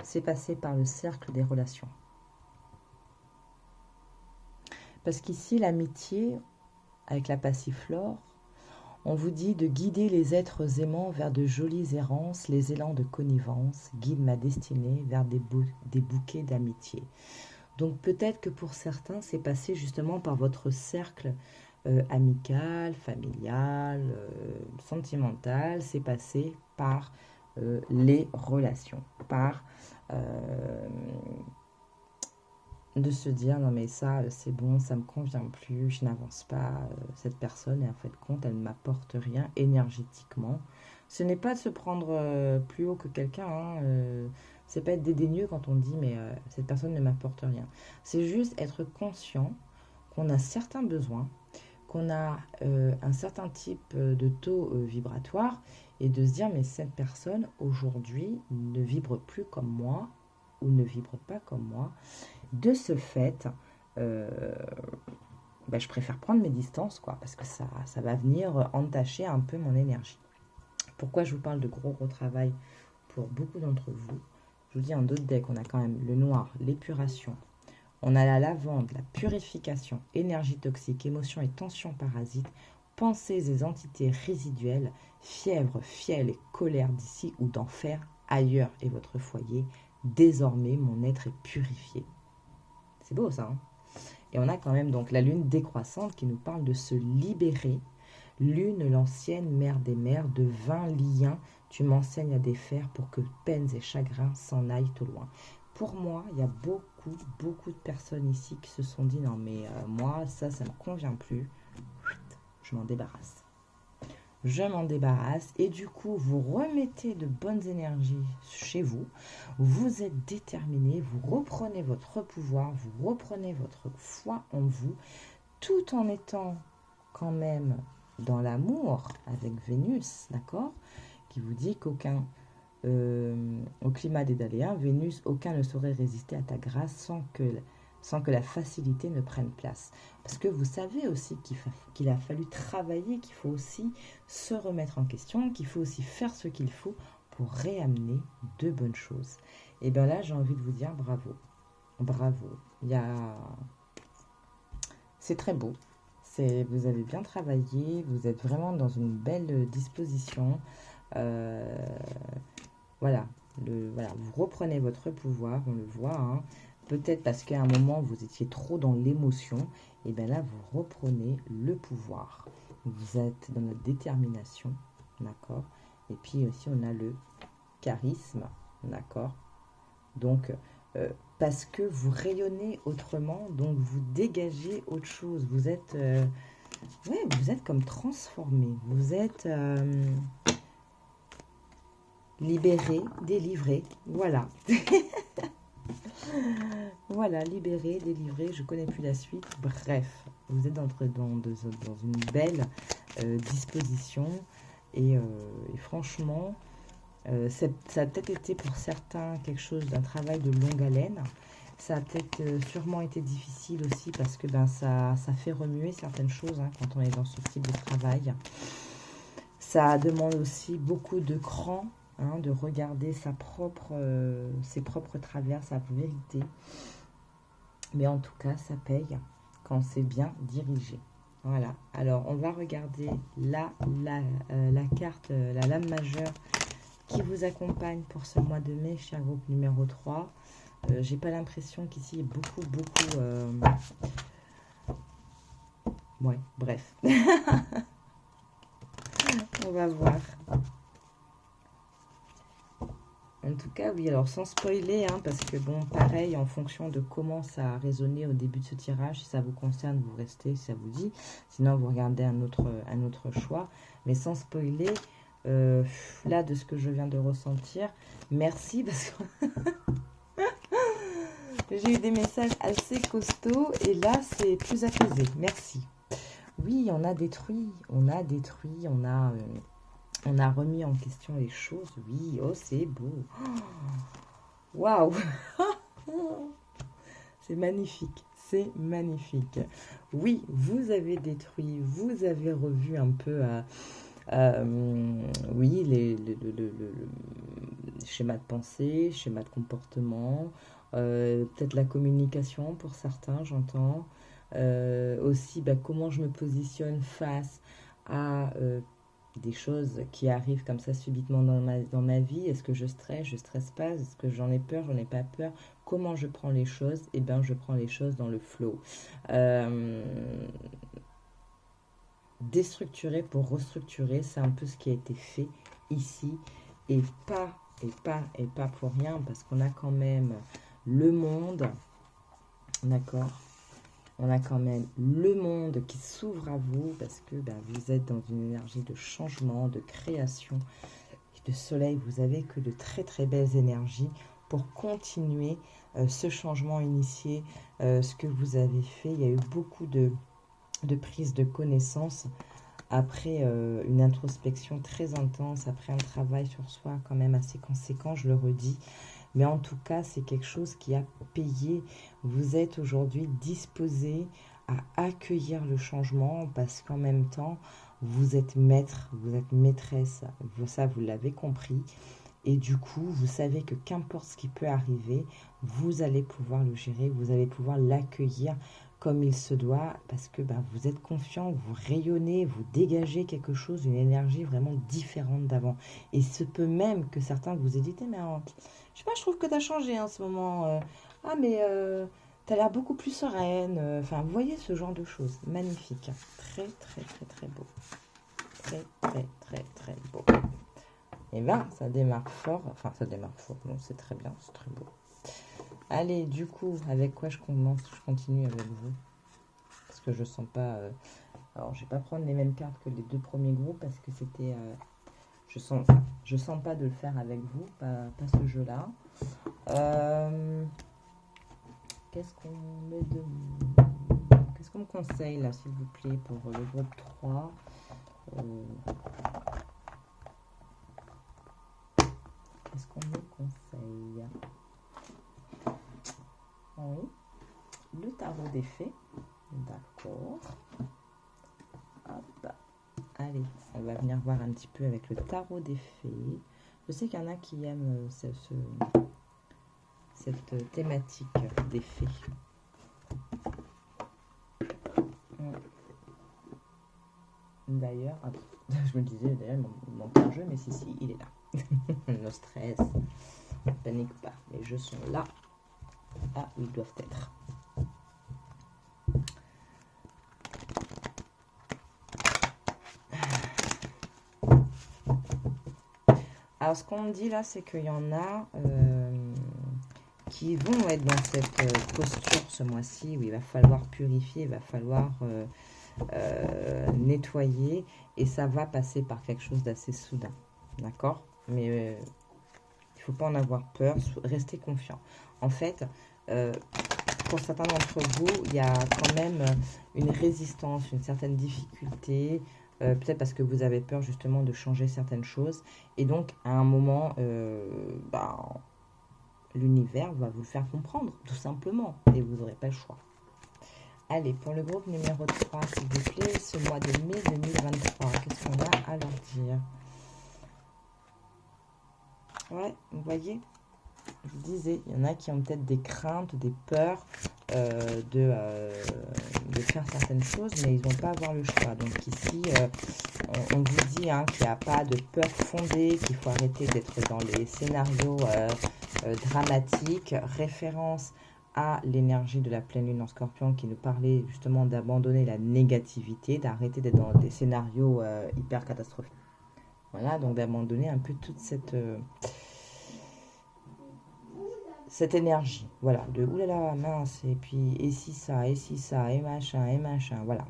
c'est passé par le cercle des relations. Parce qu'ici, l'amitié, avec la passiflore, on vous dit de guider les êtres aimants vers de jolies errances, les élans de connivence, guide ma destinée vers des bouquets d'amitié. Donc peut-être que pour certains, c'est passé justement par votre cercle amical, familial, sentimental, c'est passé par les relations, par de se dire non mais ça c'est bon, ça me convient plus, je n'avance pas, cette personne et en fait compte elle ne m'apporte rien énergétiquement. Ce n'est pas de se prendre plus haut que quelqu'un, hein, c'est pas être dédaigneux quand on dit mais cette personne ne m'apporte rien. C'est juste être conscient qu'on a certains besoins, qu'on a un certain type de taux vibratoire et de se dire mais cette personne aujourd'hui ne vibre plus comme moi ou ne vibre pas comme moi. De ce fait, euh, je préfère prendre mes distances, quoi, parce que ça va venir entacher un peu mon énergie. Pourquoi je vous parle de gros travail pour beaucoup d'entre vous? Je vous dis, en d'autres decks, on a quand même le noir, l'épuration. On a la lavande, la purification, énergie toxique, émotions et tensions parasites, pensées et entités résiduelles, fièvre, fiel et colère d'ici ou d'enfer, ailleurs est votre foyer. Désormais, mon être est purifié. C'est beau ça, hein? Et on a quand même donc la lune décroissante qui nous parle de se libérer. Lune, l'ancienne mère des mers, de 20 liens, tu m'enseignes à défaire pour que peines et chagrins s'en aillent au loin. Pour moi, il y a beaucoup de personnes ici qui se sont dit non mais moi ça me convient plus, je m'en débarrasse. Je m'en débarrasse et du coup vous remettez de bonnes énergies chez vous, vous êtes déterminé, vous reprenez votre pouvoir, vous reprenez votre foi en vous, tout en étant quand même dans l'amour avec Vénus, d'accord, qui vous dit qu'aucun au climat des Daléens, Vénus, aucun ne saurait résister à ta grâce sans que la facilité ne prenne place. Parce que vous savez aussi qu'il a fallu travailler, qu'il faut aussi se remettre en question, qu'il faut aussi faire ce qu'il faut pour réamener de bonnes choses. Et bien là, j'ai envie de vous dire bravo. Bravo. C'est très beau. Vous avez bien travaillé, vous êtes vraiment dans une belle disposition. Voilà, vous reprenez votre pouvoir, on le voit, hein. Peut-être parce qu'à un moment vous étiez trop dans l'émotion, et bien là vous reprenez le pouvoir. Vous êtes dans la détermination, d'accord. Et puis aussi on a le charisme, d'accord. Donc parce que vous rayonnez autrement, donc vous dégagez autre chose. Vous êtes comme transformé. Vous êtes libéré, délivré, voilà. Voilà, libéré, délivré, je connais plus la suite. Bref, vous êtes dans une belle disposition et franchement, ça a peut-être été pour certains quelque chose d'un travail de longue haleine. Ça a peut-être sûrement été difficile aussi parce que ça fait remuer certaines choses, hein, quand on est dans ce type de travail. Ça demande aussi beaucoup de cran, hein, de regarder ses propres travers, sa vérité. Mais en tout cas, ça paye quand c'est bien dirigé. Voilà. Alors, on va regarder la carte, la lame majeure qui vous accompagne pour ce mois de mai, cher groupe numéro 3. J'ai pas l'impression qu'ici, il y ait beaucoup... Ouais, bref. On va voir. En tout cas, oui, alors sans spoiler, hein, parce que bon, pareil, en fonction de comment ça a résonné au début de ce tirage, si ça vous concerne, vous restez, si ça vous dit. Sinon, vous regardez un autre choix. Mais sans spoiler, là, de ce que je viens de ressentir, merci, parce que j'ai eu des messages assez costauds, et là, c'est plus apaisé. Merci. Oui, on a détruit, on a remis en question les choses. Oui, oh, c'est beau. Waouh. C'est magnifique, c'est magnifique. Oui, vous avez détruit, vous avez revu un peu oui, le schéma de pensée, schéma de comportement, peut-être la communication pour certains, j'entends. Aussi, comment je me positionne face à des choses qui arrivent comme ça subitement dans ma vie. Est-ce que je stresse pas? Est-ce que j'en ai peur, j'en ai pas peur? Comment je prends les choses? Eh bien, je prends les choses dans le flow. Euh, Déstructurer pour restructurer, c'est un peu ce qui a été fait ici, et pas pour rien, parce qu'on a quand même le monde, d'accord? On a quand même le monde qui s'ouvre à vous, parce que vous êtes dans une énergie de changement, de création, et de soleil. Vous avez que de très très belles énergies pour continuer ce changement initié, ce que vous avez fait. Il y a eu beaucoup de prise de connaissance après une introspection très intense, après un travail sur soi quand même assez conséquent, je le redis. Mais en tout cas, c'est quelque chose qui a payé. Vous êtes aujourd'hui disposé à accueillir le changement, parce qu'en même temps, vous êtes maître, vous êtes maîtresse. Ça, vous l'avez compris. Et du coup, vous savez que qu'importe ce qui peut arriver, vous allez pouvoir le gérer, vous allez pouvoir l'accueillir comme il se doit, parce que vous êtes confiant, vous rayonnez, vous dégagez quelque chose, une énergie vraiment différente d'avant. Et ce peut même que certains vous aient dit, mais je sais pas, je trouve que tu as changé en ce moment. Ah, mais tu as l'air beaucoup plus sereine. Enfin, vous voyez ce genre de choses. Magnifique. Très, très, très, très beau. Très, très, très, très beau. Et là, ça démarre fort. Enfin, ça démarre fort. Bon, c'est très bien, c'est très beau. Allez, du coup, avec quoi je commence? Je continue avec vous. Parce que je sens pas... Alors, je vais pas prendre les mêmes cartes que les deux premiers groupes, parce que c'était... je sens pas de le faire avec vous, pas ce jeu-là. Qu'est-ce qu'on met de... Qu'est-ce qu'on me conseille, là, s'il vous plaît, pour le groupe 3 Qu'est-ce qu'on me conseille? Oui. Le tarot des fées. D'accord. Hop. Allez, on va venir voir un petit peu avec le tarot des fées. Je sais qu'il y en a qui aiment cette thématique des fées. D'ailleurs, je me disais, d'ailleurs, il manque un jeu, mais si, il est là. No stress, ne panique pas, les jeux sont là. Ah, où ils doivent être. Alors, ce qu'on dit là, c'est qu'il y en a qui vont être dans cette posture ce mois-ci, où il va falloir purifier, il va falloir nettoyer, et ça va passer par quelque chose d'assez soudain. D'accord? Mais il ne faut pas en avoir peur, restez confiant. En fait, pour certains d'entre vous, il y a quand même une résistance, une certaine difficulté, peut-être parce que vous avez peur justement de changer certaines choses. Et donc, à un moment, l'univers va vous le faire comprendre, tout simplement, et vous n'aurez pas le choix. Allez, pour le groupe numéro 3, s'il vous plaît, ce mois de mai 2023, qu'est-ce qu'on a à leur dire? Ouais, vous voyez, je vous disais, il y en a qui ont peut-être des craintes, des peurs de faire certaines choses, mais ils ne vont pas avoir le choix. Donc ici, on vous dit qu'il n'y a pas de peur fondée, qu'il faut arrêter d'être dans les scénarios dramatiques. Référence à l'énergie de la pleine lune en scorpion, qui nous parlait justement d'abandonner la négativité, d'arrêter d'être dans des scénarios hyper catastrophiques. Voilà, donc d'abandonner un peu toute cette énergie, voilà, de oulala, mince, et puis et si ça, et machin, voilà.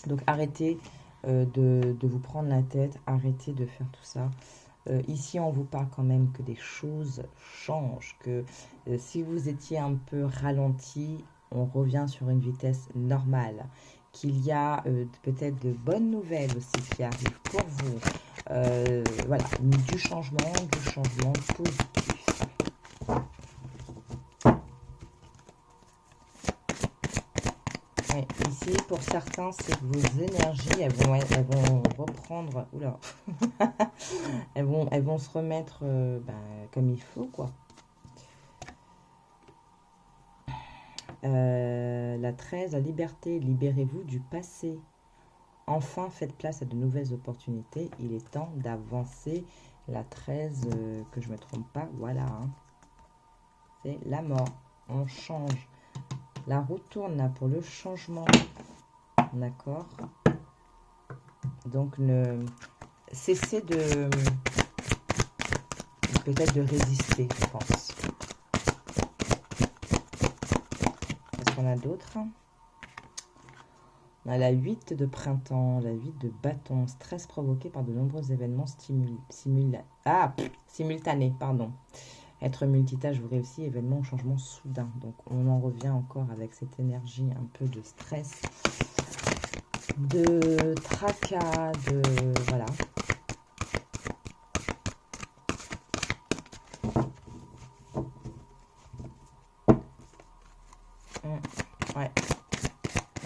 Donc arrêtez de vous prendre la tête, arrêtez de faire tout ça. Ici, on vous parle quand même que des choses changent, que si vous étiez un peu ralenti, on revient sur une vitesse normale, qu'il y a peut-être de bonnes nouvelles aussi qui arrivent pour vous. Voilà, du changement positif. Ouais, ici, pour certains, c'est que vos énergies, elles vont reprendre, oula, elles vont se remettre comme il faut, quoi. La 13, la liberté, libérez-vous du passé. Enfin, faites place à de nouvelles opportunités. Il est temps d'avancer. La 13, que je ne me trompe pas, voilà. Hein. C'est la mort. On change. La roue tourne là pour le changement. D'accord. Donc, cessez de... peut-être de résister, je pense. Est-ce qu'on a d'autres? On a la 8 de printemps, la 8 de bâton, stress provoqué par de nombreux événements simultanés, pardon. Être multitâche vous réussit, événement ou changement soudain. Donc on en revient encore avec cette énergie un peu de stress, de tracas, de... voilà. Ouais.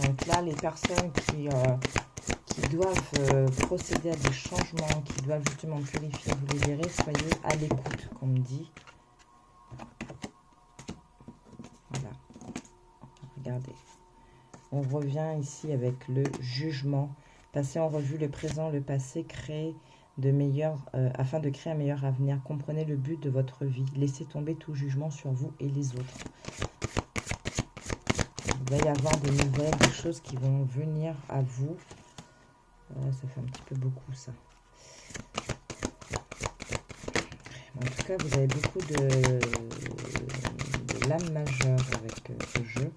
Donc là, les personnes qui doivent procéder à des changements, qui doivent justement purifier, vous les verrez, soyez à l'écoute, comme dit. Voilà. Regardez. On revient ici avec le jugement. Passer en revue le présent, le passé, afin de créer un meilleur avenir. Comprenez le but de votre vie. Laissez tomber tout jugement sur vous et les autres. Il va y avoir des nouvelles, des choses qui vont venir à vous. Ça fait un petit peu beaucoup, ça. En tout cas, vous avez beaucoup de l'âme majeure avec ce jeu.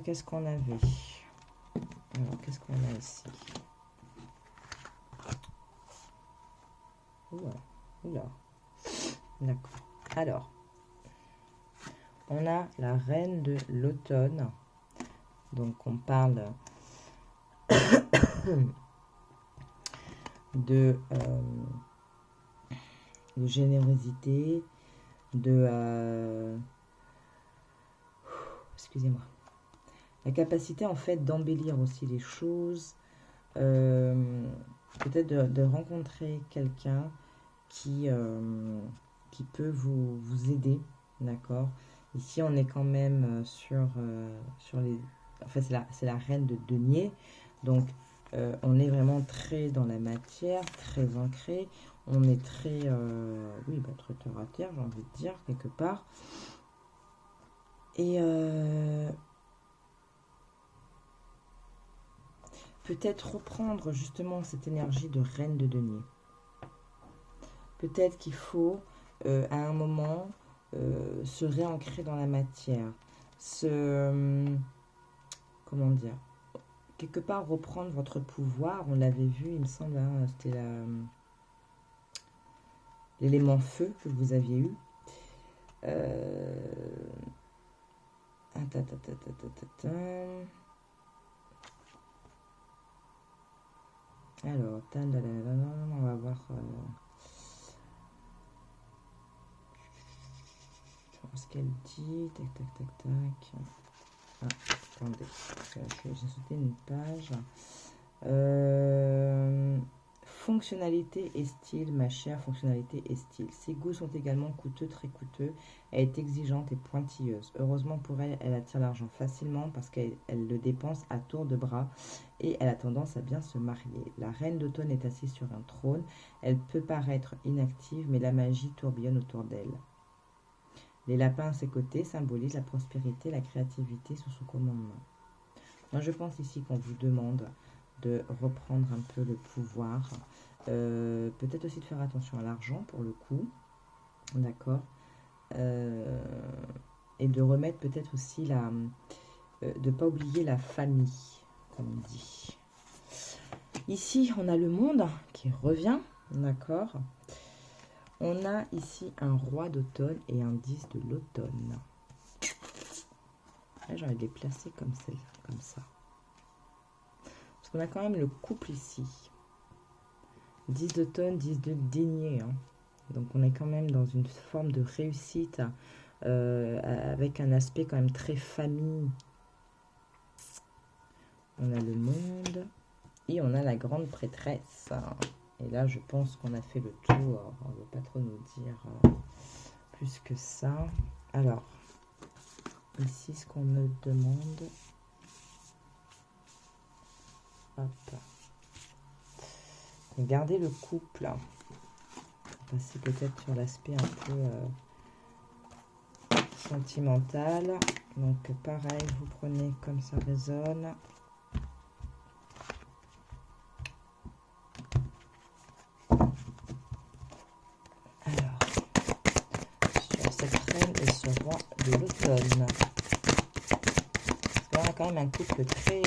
Qu'est-ce qu'on avait? Alors, qu'est-ce qu'on a ici? Oula. D'accord. Alors, on a la reine de l'automne. Donc, on parle de générosité, excusez-moi, la capacité en fait d'embellir aussi les choses, peut-être de rencontrer quelqu'un qui peut vous aider, d'accord. Ici on est quand même sur les... En fait c'est la reine de denier, donc on est vraiment très dans la matière, très ancré, on est très, très terre à terre, j'ai envie de dire, quelque part. Et peut-être reprendre justement cette énergie de reine de denier. Peut-être qu'il faut, à un moment, se réancrer dans la matière, comment dire, quelque part reprendre votre pouvoir. On l'avait vu, il me semble, hein, c'était l'élément feu que vous aviez eu. Alors, on va voir ce qu'elle dit. Tac, tac, tac, tac. Attendez, j'ai sauté une page. Fonctionnalité et style, ma chère, fonctionnalité et style. Ses goûts sont également coûteux, très coûteux. Elle est exigeante et pointilleuse. Heureusement pour elle, elle attire l'argent facilement parce qu'elle le dépense à tour de bras et elle a tendance à bien se marier. La reine d'automne est assise sur un trône. Elle peut paraître inactive, mais la magie tourbillonne autour d'elle. Les lapins à ses côtés symbolisent la prospérité, la créativité sous son commandement. Moi, je pense ici qu'on vous demande de reprendre un peu le pouvoir. Peut-être aussi de faire attention à l'argent pour le coup. D'accord. Et de remettre peut-être aussi de ne pas oublier la famille, comme on dit. Ici, on a le monde qui revient. D'accord. On a ici un roi d'automne et un 10 de l'automne. J'ai envie de les placer comme ça. Parce qu'on a quand même le couple ici. 10 d'automne, 10 de denier. Hein. Donc on est quand même dans une forme de réussite avec un aspect quand même très famille. On a le monde et on a la grande prêtresse. Et là je pense qu'on a fait le tour. On ne va pas trop nous dire plus que ça. Alors, ici ce qu'on me demande. Hop. Regardez le couple. On va passer peut-être sur l'aspect un peu sentimental. Donc pareil, vous prenez comme ça résonne. Alors, sur cette reine et ce roi de l'automne. Là, on a quand même un couple très...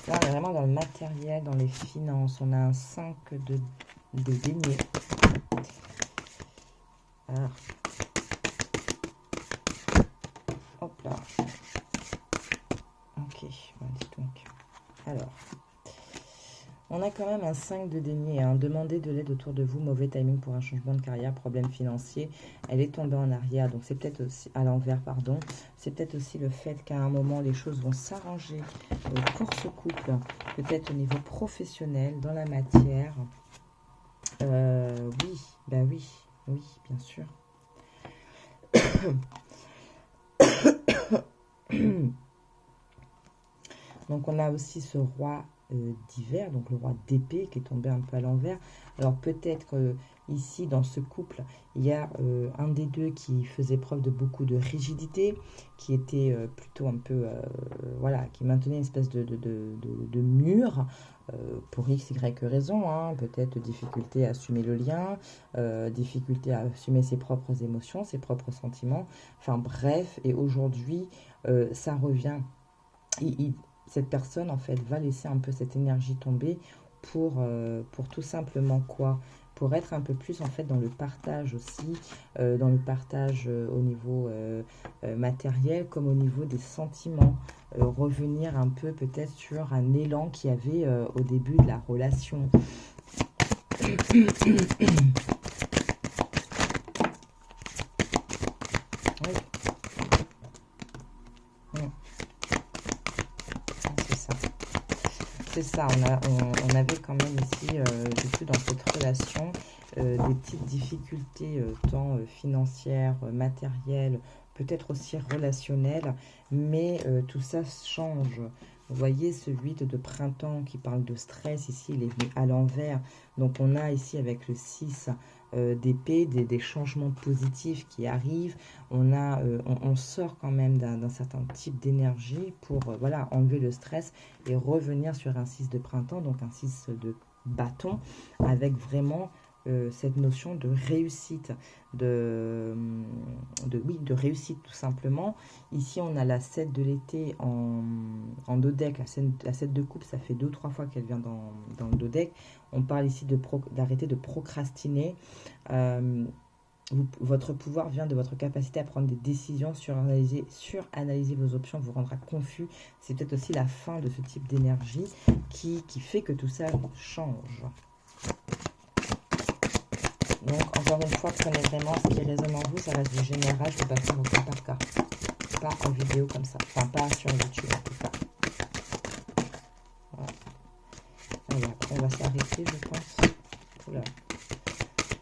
Là, on est vraiment dans le matériel, dans les finances. On a un 5 de denier. Alors. Hop là. Ok, voilà, dis donc. Alors. On a quand même un 5 de denier. Hein. Demandez de l'aide autour de vous. Mauvais timing pour un changement de carrière, problème financier. Elle est tombée en arrière. Donc, c'est peut-être aussi à l'envers, pardon. C'est peut-être aussi le fait qu'à un moment, les choses vont s'arranger pour ce couple. Peut-être au niveau professionnel, dans la matière. Oui, ben oui. Oui, bien sûr. Donc, on a aussi ce roi d'hiver, donc le roi d'épée qui est tombé un peu à l'envers. Alors peut-être ici dans ce couple, il y a un des deux qui faisait preuve de beaucoup de rigidité, qui était plutôt un peu, voilà, qui maintenait une espèce de mur pour x, y raison, hein, peut-être difficulté à assumer le lien, difficulté à assumer ses propres émotions, ses propres sentiments, enfin bref, et aujourd'hui ça revient. Cette personne, en fait, va laisser un peu cette énergie tomber pour tout simplement quoi? Pour être un peu plus, en fait, dans le partage aussi, dans le partage au niveau matériel comme au niveau des sentiments. Revenir un peu peut-être sur un élan qu'il y avait au début de la relation. Oui. C'est ça, on avait quand même ici, depuis dans cette relation, des petites difficultés tant financières, matérielles, peut-être aussi relationnelles, mais tout ça change. Vous voyez ce 8 de printemps qui parle de stress, ici il est venu à l'envers, donc on a ici avec le 6 d'épée, des changements positifs qui arrivent. On sort quand même d'un certain type d'énergie pour voilà, enlever le stress et revenir sur un 6 de printemps, donc un 6 de bâton, avec vraiment cette notion de réussite, oui, de réussite tout simplement. Ici, on a la 7 de l'été en dodeck, la 7 de coupe, ça fait 2 ou 3 fois qu'elle vient dans le dodeck. On parle ici d'arrêter de procrastiner. Votre pouvoir vient de votre capacité à prendre des décisions, suranalyser vos options vous rendra confus. C'est peut-être aussi la fin de ce type d'énergie qui fait que tout ça change. Donc, encore une fois, prenez vraiment ce qui résonne en vous. Ça reste du général, je ne vais pas faire au cas par cas. Pas en vidéo comme ça. Enfin, pas sur YouTube en tout cas. Voilà. Allez, après, on va s'arrêter, je pense. Oula.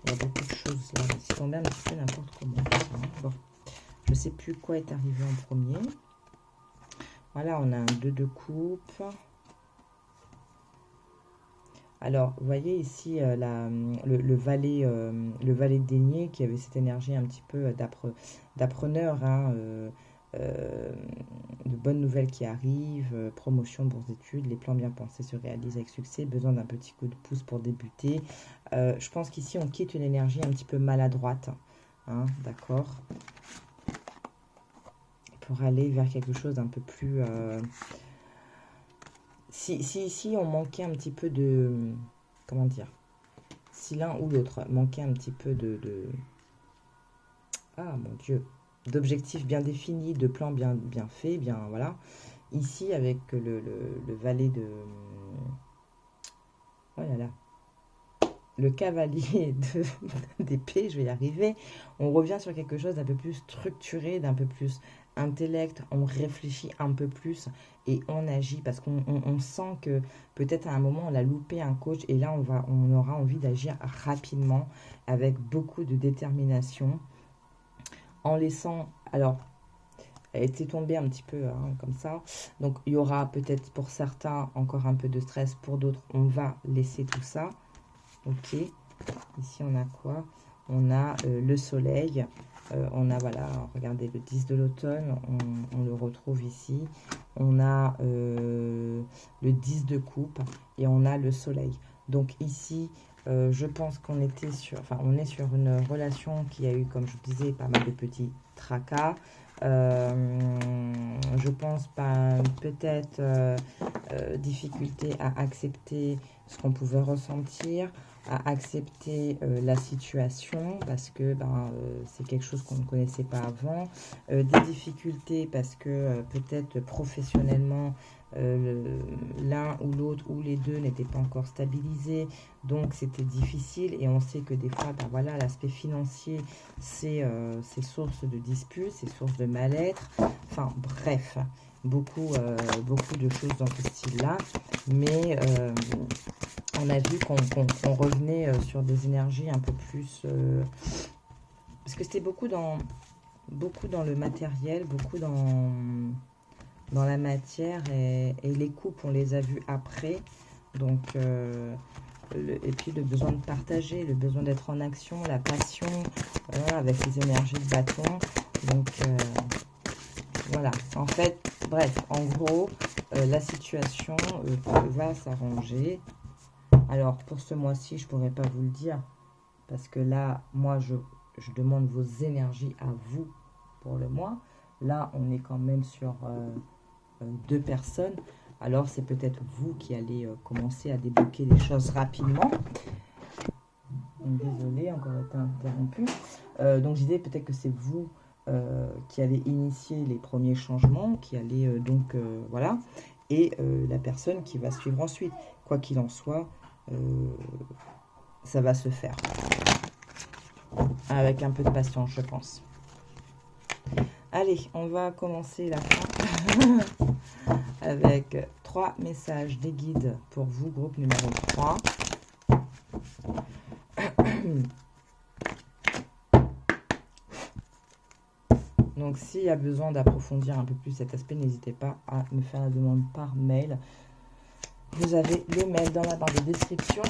Il y a beaucoup de choses là. C'est tombé un petit peu n'importe comment. Bon. Je ne sais plus quoi est arrivé en premier. Voilà, on a un 2 de coupe. Alors, vous voyez ici le valet de denier qui avait cette énergie un petit peu d'appreneur, hein, de bonnes nouvelles qui arrivent, promotion, bourse d'études, les plans bien pensés se réalisent avec succès, besoin d'un petit coup de pouce pour débuter. Je pense qu'ici, on quitte une énergie un petit peu maladroite, hein, d'accord, pour aller vers quelque chose d'un peu plus... Si on manquait un petit peu de... Comment dire? Si l'un ou l'autre manquait un petit peu ah mon Dieu, d'objectifs bien définis, de plans bien faits, bien voilà. Ici, avec le valet de... Oh là là. Le cavalier d'épée, je vais y arriver. On revient sur quelque chose d'un peu plus structuré, d'un peu plus intellect. On réfléchit un peu plus et on agit parce qu'on sent que peut-être à un moment on a loupé un coach et là on aura envie d'agir rapidement avec beaucoup de détermination. en laissant, alors, elle était tombée un petit peu hein, comme ça. Donc, il y aura peut-être pour certains encore un peu de stress. Pour d'autres, on va laisser tout ça. Ok. Ici, on a quoi? On a le soleil. On a, voilà, regardez, le 10 de l'automne. On le retrouve ici. On a le 10 de coupe. Et on a le soleil. Donc, ici, je pense qu'on était sur... Enfin, on est sur une relation qui a eu, comme je vous disais, pas mal de petits tracas. Je pense pas peut-être difficulté à accepter ce qu'on pouvait ressentir, à accepter la situation parce que c'est quelque chose qu'on ne connaissait pas avant, des difficultés parce que peut-être professionnellement l'un ou l'autre ou les deux n'étaient pas encore stabilisés, donc c'était difficile et on sait que des fois voilà, l'aspect financier c'est source de disputes, c'est source de mal-être, enfin bref, beaucoup de choses dans ce style-là, mais on a vu qu'on revenait sur des énergies un peu plus... parce que c'était beaucoup dans le matériel, beaucoup dans la matière, et les coupes, on les a vus après. Donc, et puis le besoin de partager, le besoin d'être en action, la passion, avec les énergies de bâton. Donc, voilà. En fait, bref, en gros, la situation va s'arranger. Alors, pour ce mois-ci, je ne pourrais pas vous le dire, parce que là, moi, je demande vos énergies à vous pour le mois. Là, on est quand même sur 2 personnes. Alors, c'est peut-être vous qui allez commencer à débloquer les choses rapidement. Désolée, encore été interrompue. Donc, je disais peut-être que c'est vous qui allez initier les premiers changements, qui allez voilà, et la personne qui va suivre ensuite. Quoi qu'il en soit, ça va se faire. Avec un peu de patience, je pense. Allez, on va commencer la fin avec 3 messages des guides pour vous, groupe numéro 3. Donc, s'il y a besoin d'approfondir un peu plus cet aspect, n'hésitez pas à me faire la demande par mail. Vous avez le mail dans la barre de description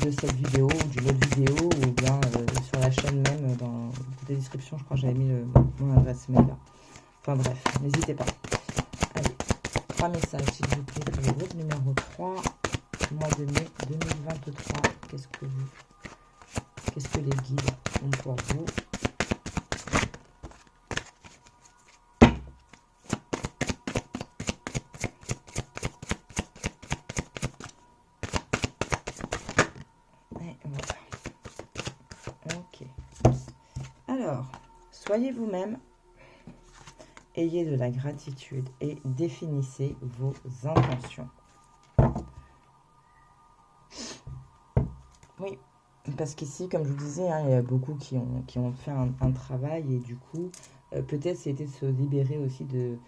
de cette vidéo ou d'une autre vidéo, ou bien sur la chaîne même, dans la description, je crois que j'avais mis mon adresse mail. Enfin bref, n'hésitez pas. Allez, 3 messages s'il vous plaît pour le groupe numéro 3, mois de mai 2023. Qu'est-ce que les guides ont pour vous? Et voilà. Ok. Alors, soyez vous-même. Ayez de la gratitude et définissez vos intentions. Oui, parce qu'ici, comme je vous disais, hein, il y a beaucoup qui ont fait un travail et du coup, peut-être c'était de se libérer aussi des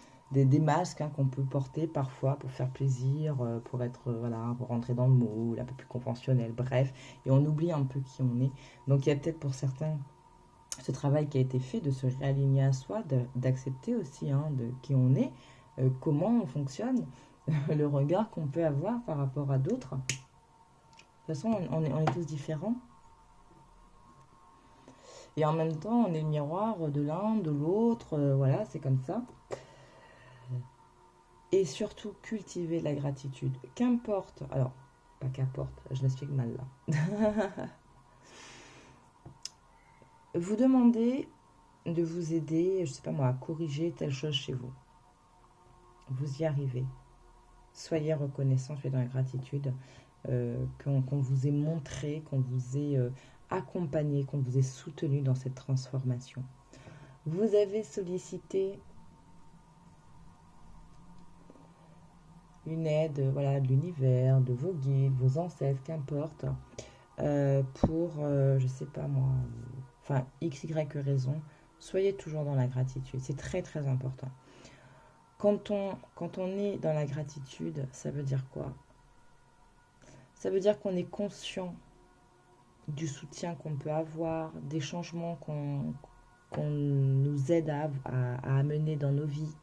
masques hein, qu'on peut porter parfois pour faire plaisir, pour être, voilà, pour rentrer dans le moule, un peu plus conventionnel, bref, et on oublie un peu qui on est. Donc il y a peut-être pour certains ce travail qui a été fait de se réaligner à soi, d'accepter aussi hein, de qui on est, comment on fonctionne, le regard qu'on peut avoir par rapport à d'autres. De toute façon, on est tous différents. Et en même temps, on est le miroir de l'un, de l'autre, voilà, c'est comme ça. Et surtout, cultiver la gratitude. Qu'importe, alors, pas qu'importe, je l'explique mal là. Vous demandez de vous aider, je sais pas moi, à corriger telle chose chez vous. Vous y arrivez. Soyez reconnaissant, soyez dans la gratitude, qu'on vous ait montré, qu'on vous ait accompagné, qu'on vous ait soutenu dans cette transformation. Vous avez sollicité une aide voilà, de l'univers, de vos guides, vos ancêtres, qu'importe, pour, je sais pas moi, enfin, x, y raison, soyez toujours dans la gratitude. C'est très, très important. Quand on est dans la gratitude, ça veut dire quoi? Ça veut dire qu'on est conscient du soutien qu'on peut avoir, des changements qu'on nous aide à amener dans nos vies,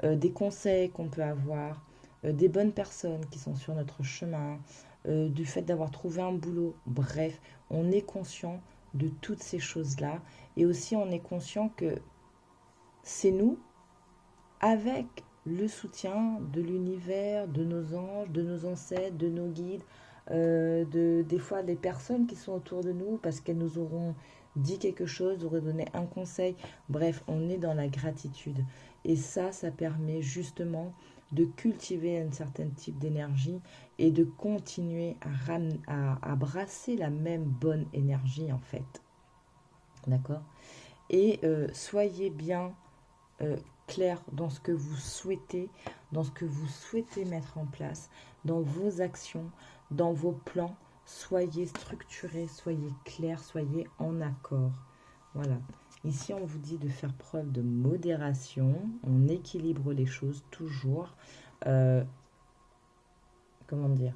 des conseils qu'on peut avoir, des bonnes personnes qui sont sur notre chemin, du fait d'avoir trouvé un boulot. Bref, on est conscient de toutes ces choses-là. Et aussi, on est conscient que c'est nous, avec le soutien de l'univers, de nos anges, de nos ancêtres, de nos guides, des fois des personnes qui sont autour de nous parce qu'elles nous auront dit quelque chose, auraient donné un conseil. Bref, on est dans la gratitude. Et ça permet justement de cultiver un certain type d'énergie et de continuer à brasser la même bonne énergie en fait. D'accord? Et soyez bien clair dans ce que vous souhaitez, dans ce que vous souhaitez mettre en place, dans vos actions, dans vos plans. Soyez structurés, soyez clairs, soyez en accord. Voilà. Ici, on vous dit de faire preuve de modération. On équilibre les choses toujours. Comment dire?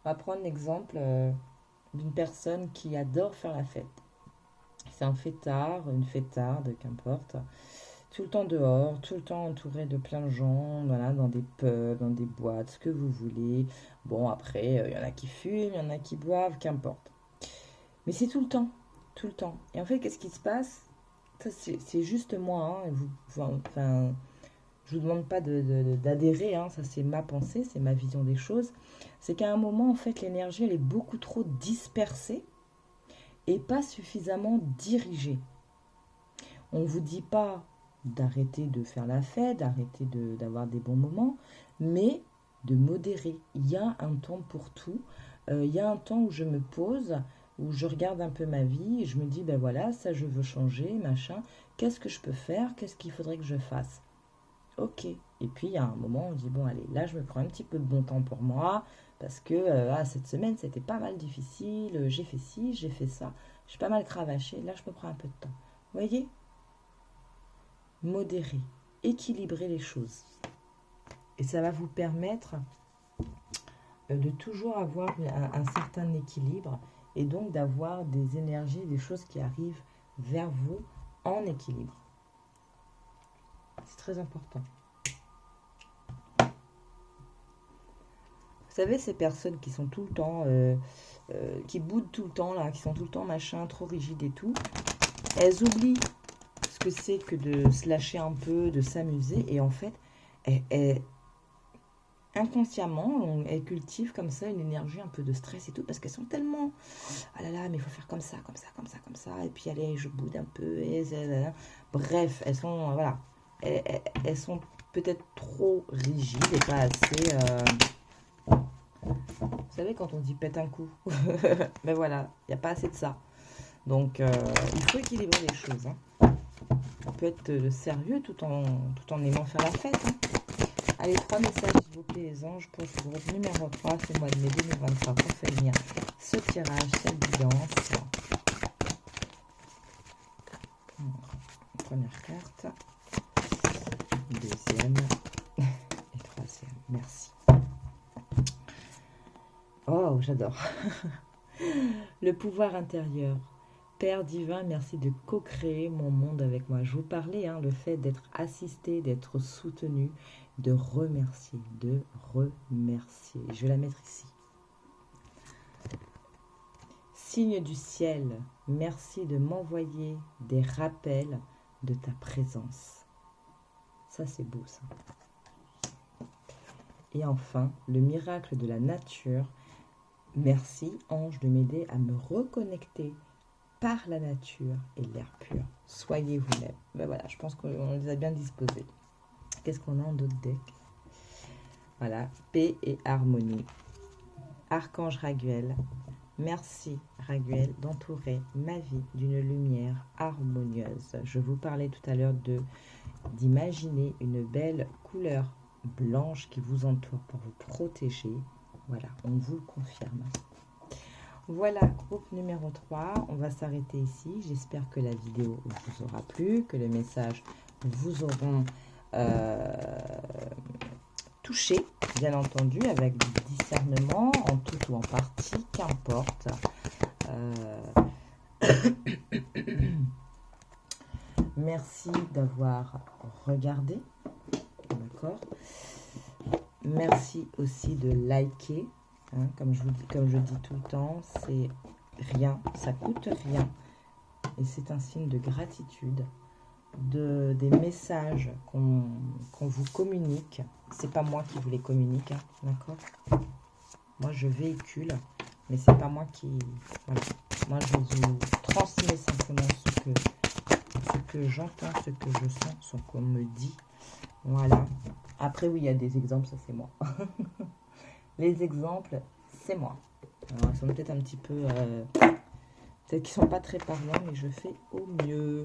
On va prendre l'exemple d'une personne qui adore faire la fête. C'est un fêtard, une fêtarde, qu'importe. Tout le temps dehors, tout le temps entouré de plein de gens, voilà, dans des pubs, dans des boîtes, ce que vous voulez. Bon, après, il y en a qui fument, il y en a qui boivent, qu'importe. Mais c'est tout le temps, tout le temps. Et en fait, qu'est-ce qui se passe? Ça, c'est juste moi, hein, enfin, je vous demande pas d'adhérer, hein, ça c'est ma pensée, c'est ma vision des choses. C'est qu'à un moment, en fait, l'énergie, elle est beaucoup trop dispersée et pas suffisamment dirigée. On ne vous dit pas d'arrêter de faire la fête, d'arrêter d'avoir des bons moments, mais de modérer. Il y a un temps pour tout. Il y a un temps où je me pose, où je regarde un peu ma vie et je me dis, ben voilà, ça je veux changer, machin. Qu'est-ce que je peux faire? Qu'est-ce qu'il faudrait que je fasse? Ok. Et puis il y a un moment où on dit, bon allez, là je me prends un petit peu de bon temps pour moi, parce que cette semaine c'était pas mal difficile, j'ai fait ci, j'ai fait ça, j'ai pas mal cravaché, là je me prends un peu de temps. Vous voyez? Modérer, équilibrer les choses. Et ça va vous permettre de toujours avoir un certain équilibre et donc d'avoir des énergies, des choses qui arrivent vers vous en équilibre. C'est très important. Vous savez, ces personnes qui sont tout le temps, qui boudent tout le temps, là, qui sont tout le temps machin, trop rigides et tout, elles oublient ce que c'est que de se lâcher un peu, de s'amuser. Et en fait, inconsciemment, elles cultivent comme ça une énergie un peu de stress et tout, parce qu'elles sont tellement, ah là là, mais il faut faire comme ça, comme ça, comme ça, comme ça, et puis allez, je boude un peu, et bref, elles sont, voilà, elles sont peut-être trop rigides et pas assez, vous savez, quand on dit pète un coup, ben voilà, il n'y a pas assez de ça. Donc, il faut équilibrer les choses. Hein. On peut être sérieux tout en aimant faire la fête. Hein. Allez, 3 messages, s'il vous plaît, les anges, pour ce groupe numéro 3, c'est le mois de mai 2023, pour faire venir ce tirage, cette guidance. Première carte, deuxième et troisième. Merci. Oh, j'adore. Le pouvoir intérieur. Père divin, merci de co-créer mon monde avec moi. Je vous parlais, hein, le fait d'être assisté, d'être soutenu, de remercier, Je vais la mettre ici. Signe du ciel, merci de m'envoyer des rappels de ta présence. Ça, c'est beau, ça. Et enfin, le miracle de la nature. Merci, ange, de m'aider à me reconnecter par la nature et l'air pur. Soyez vous-même. Ben voilà, je pense qu'on les a bien disposés. Qu'est-ce qu'on a en d'autres decks? Voilà, paix et harmonie. Archange Raguel. Merci, Raguel, d'entourer ma vie d'une lumière harmonieuse. Je vous parlais tout à l'heure d'imaginer une belle couleur blanche qui vous entoure pour vous protéger. Voilà, on vous le confirme. Voilà, groupe numéro 3. On va s'arrêter ici. J'espère que la vidéo vous aura plu, que les messages vous auront toucher, bien entendu, avec du discernement, en tout ou en partie, qu'importe. Merci d'avoir regardé, d'accord. Merci aussi de liker, hein, comme je dis tout le temps, c'est rien, ça coûte rien, et c'est un signe de gratitude. Des messages qu'on vous communique, c'est pas moi qui vous les communique, hein, d'accord. Moi je véhicule, mais c'est pas moi qui, voilà. Moi je vous transmets simplement ce que j'entends, ce que je sens, ce qu'on me dit, voilà. Après oui, il y a des exemples, ça c'est moi. Les exemples, c'est moi. Alors ils sont peut-être un petit peu, peut-être qu'ils sont pas très parlants, mais je fais au mieux.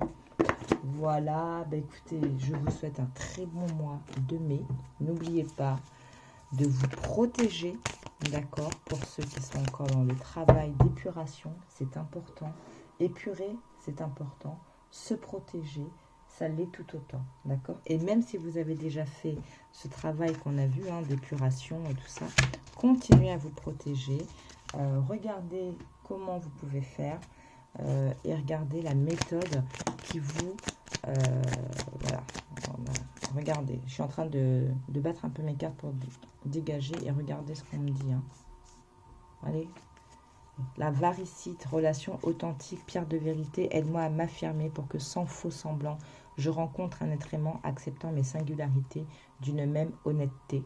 Voilà, bah écoutez, je vous souhaite un très bon mois de mai. N'oubliez pas de vous protéger, d'accord, pour ceux qui sont encore dans le travail d'épuration, c'est important. Épurer, c'est important. Se protéger, ça l'est tout autant, d'accord. Et même si vous avez déjà fait ce travail qu'on a vu, hein, d'épuration et tout ça, continuez à vous protéger. Regardez comment vous pouvez faire. Et regardez la méthode qui vous... voilà. Regardez, je suis en train de battre un peu mes cartes pour dégager et regardez ce qu'on me dit. Hein. Allez. La varicite, relation authentique, pierre de vérité, aide-moi à m'affirmer pour que sans faux semblant, je rencontre un être aimant acceptant mes singularités d'une même honnêteté.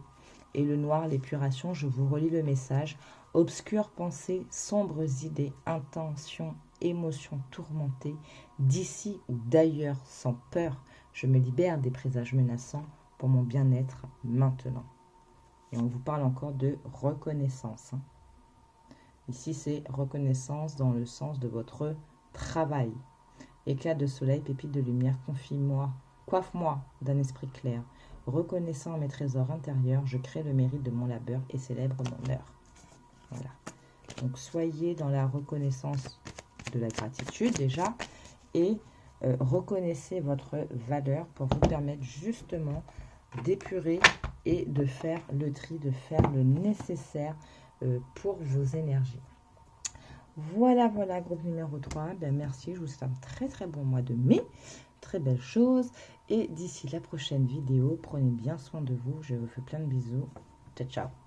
Et le noir, l'épuration, je vous relis le message. Obscures pensées, sombres idées, intentions, émotions tourmentées, d'ici ou d'ailleurs, sans peur, je me libère des présages menaçants pour mon bien-être maintenant. Et on vous parle encore de reconnaissance. Hein. Ici, c'est reconnaissance dans le sens de votre travail. Éclat de soleil, pépite de lumière, confie-moi, coiffe-moi d'un esprit clair. Reconnaissant mes trésors intérieurs, je crée le mérite de mon labeur et célèbre mon heure. Voilà. Donc, soyez dans la reconnaissance de la gratitude déjà et reconnaissez votre valeur pour vous permettre justement d'épurer et de faire le tri, de faire le nécessaire pour vos énergies. Voilà, groupe numéro 3. Ben, merci, je vous souhaite un très très bon mois de mai. Très belle chose. Et d'ici la prochaine vidéo, prenez bien soin de vous. Je vous fais plein de bisous. Ciao, ciao.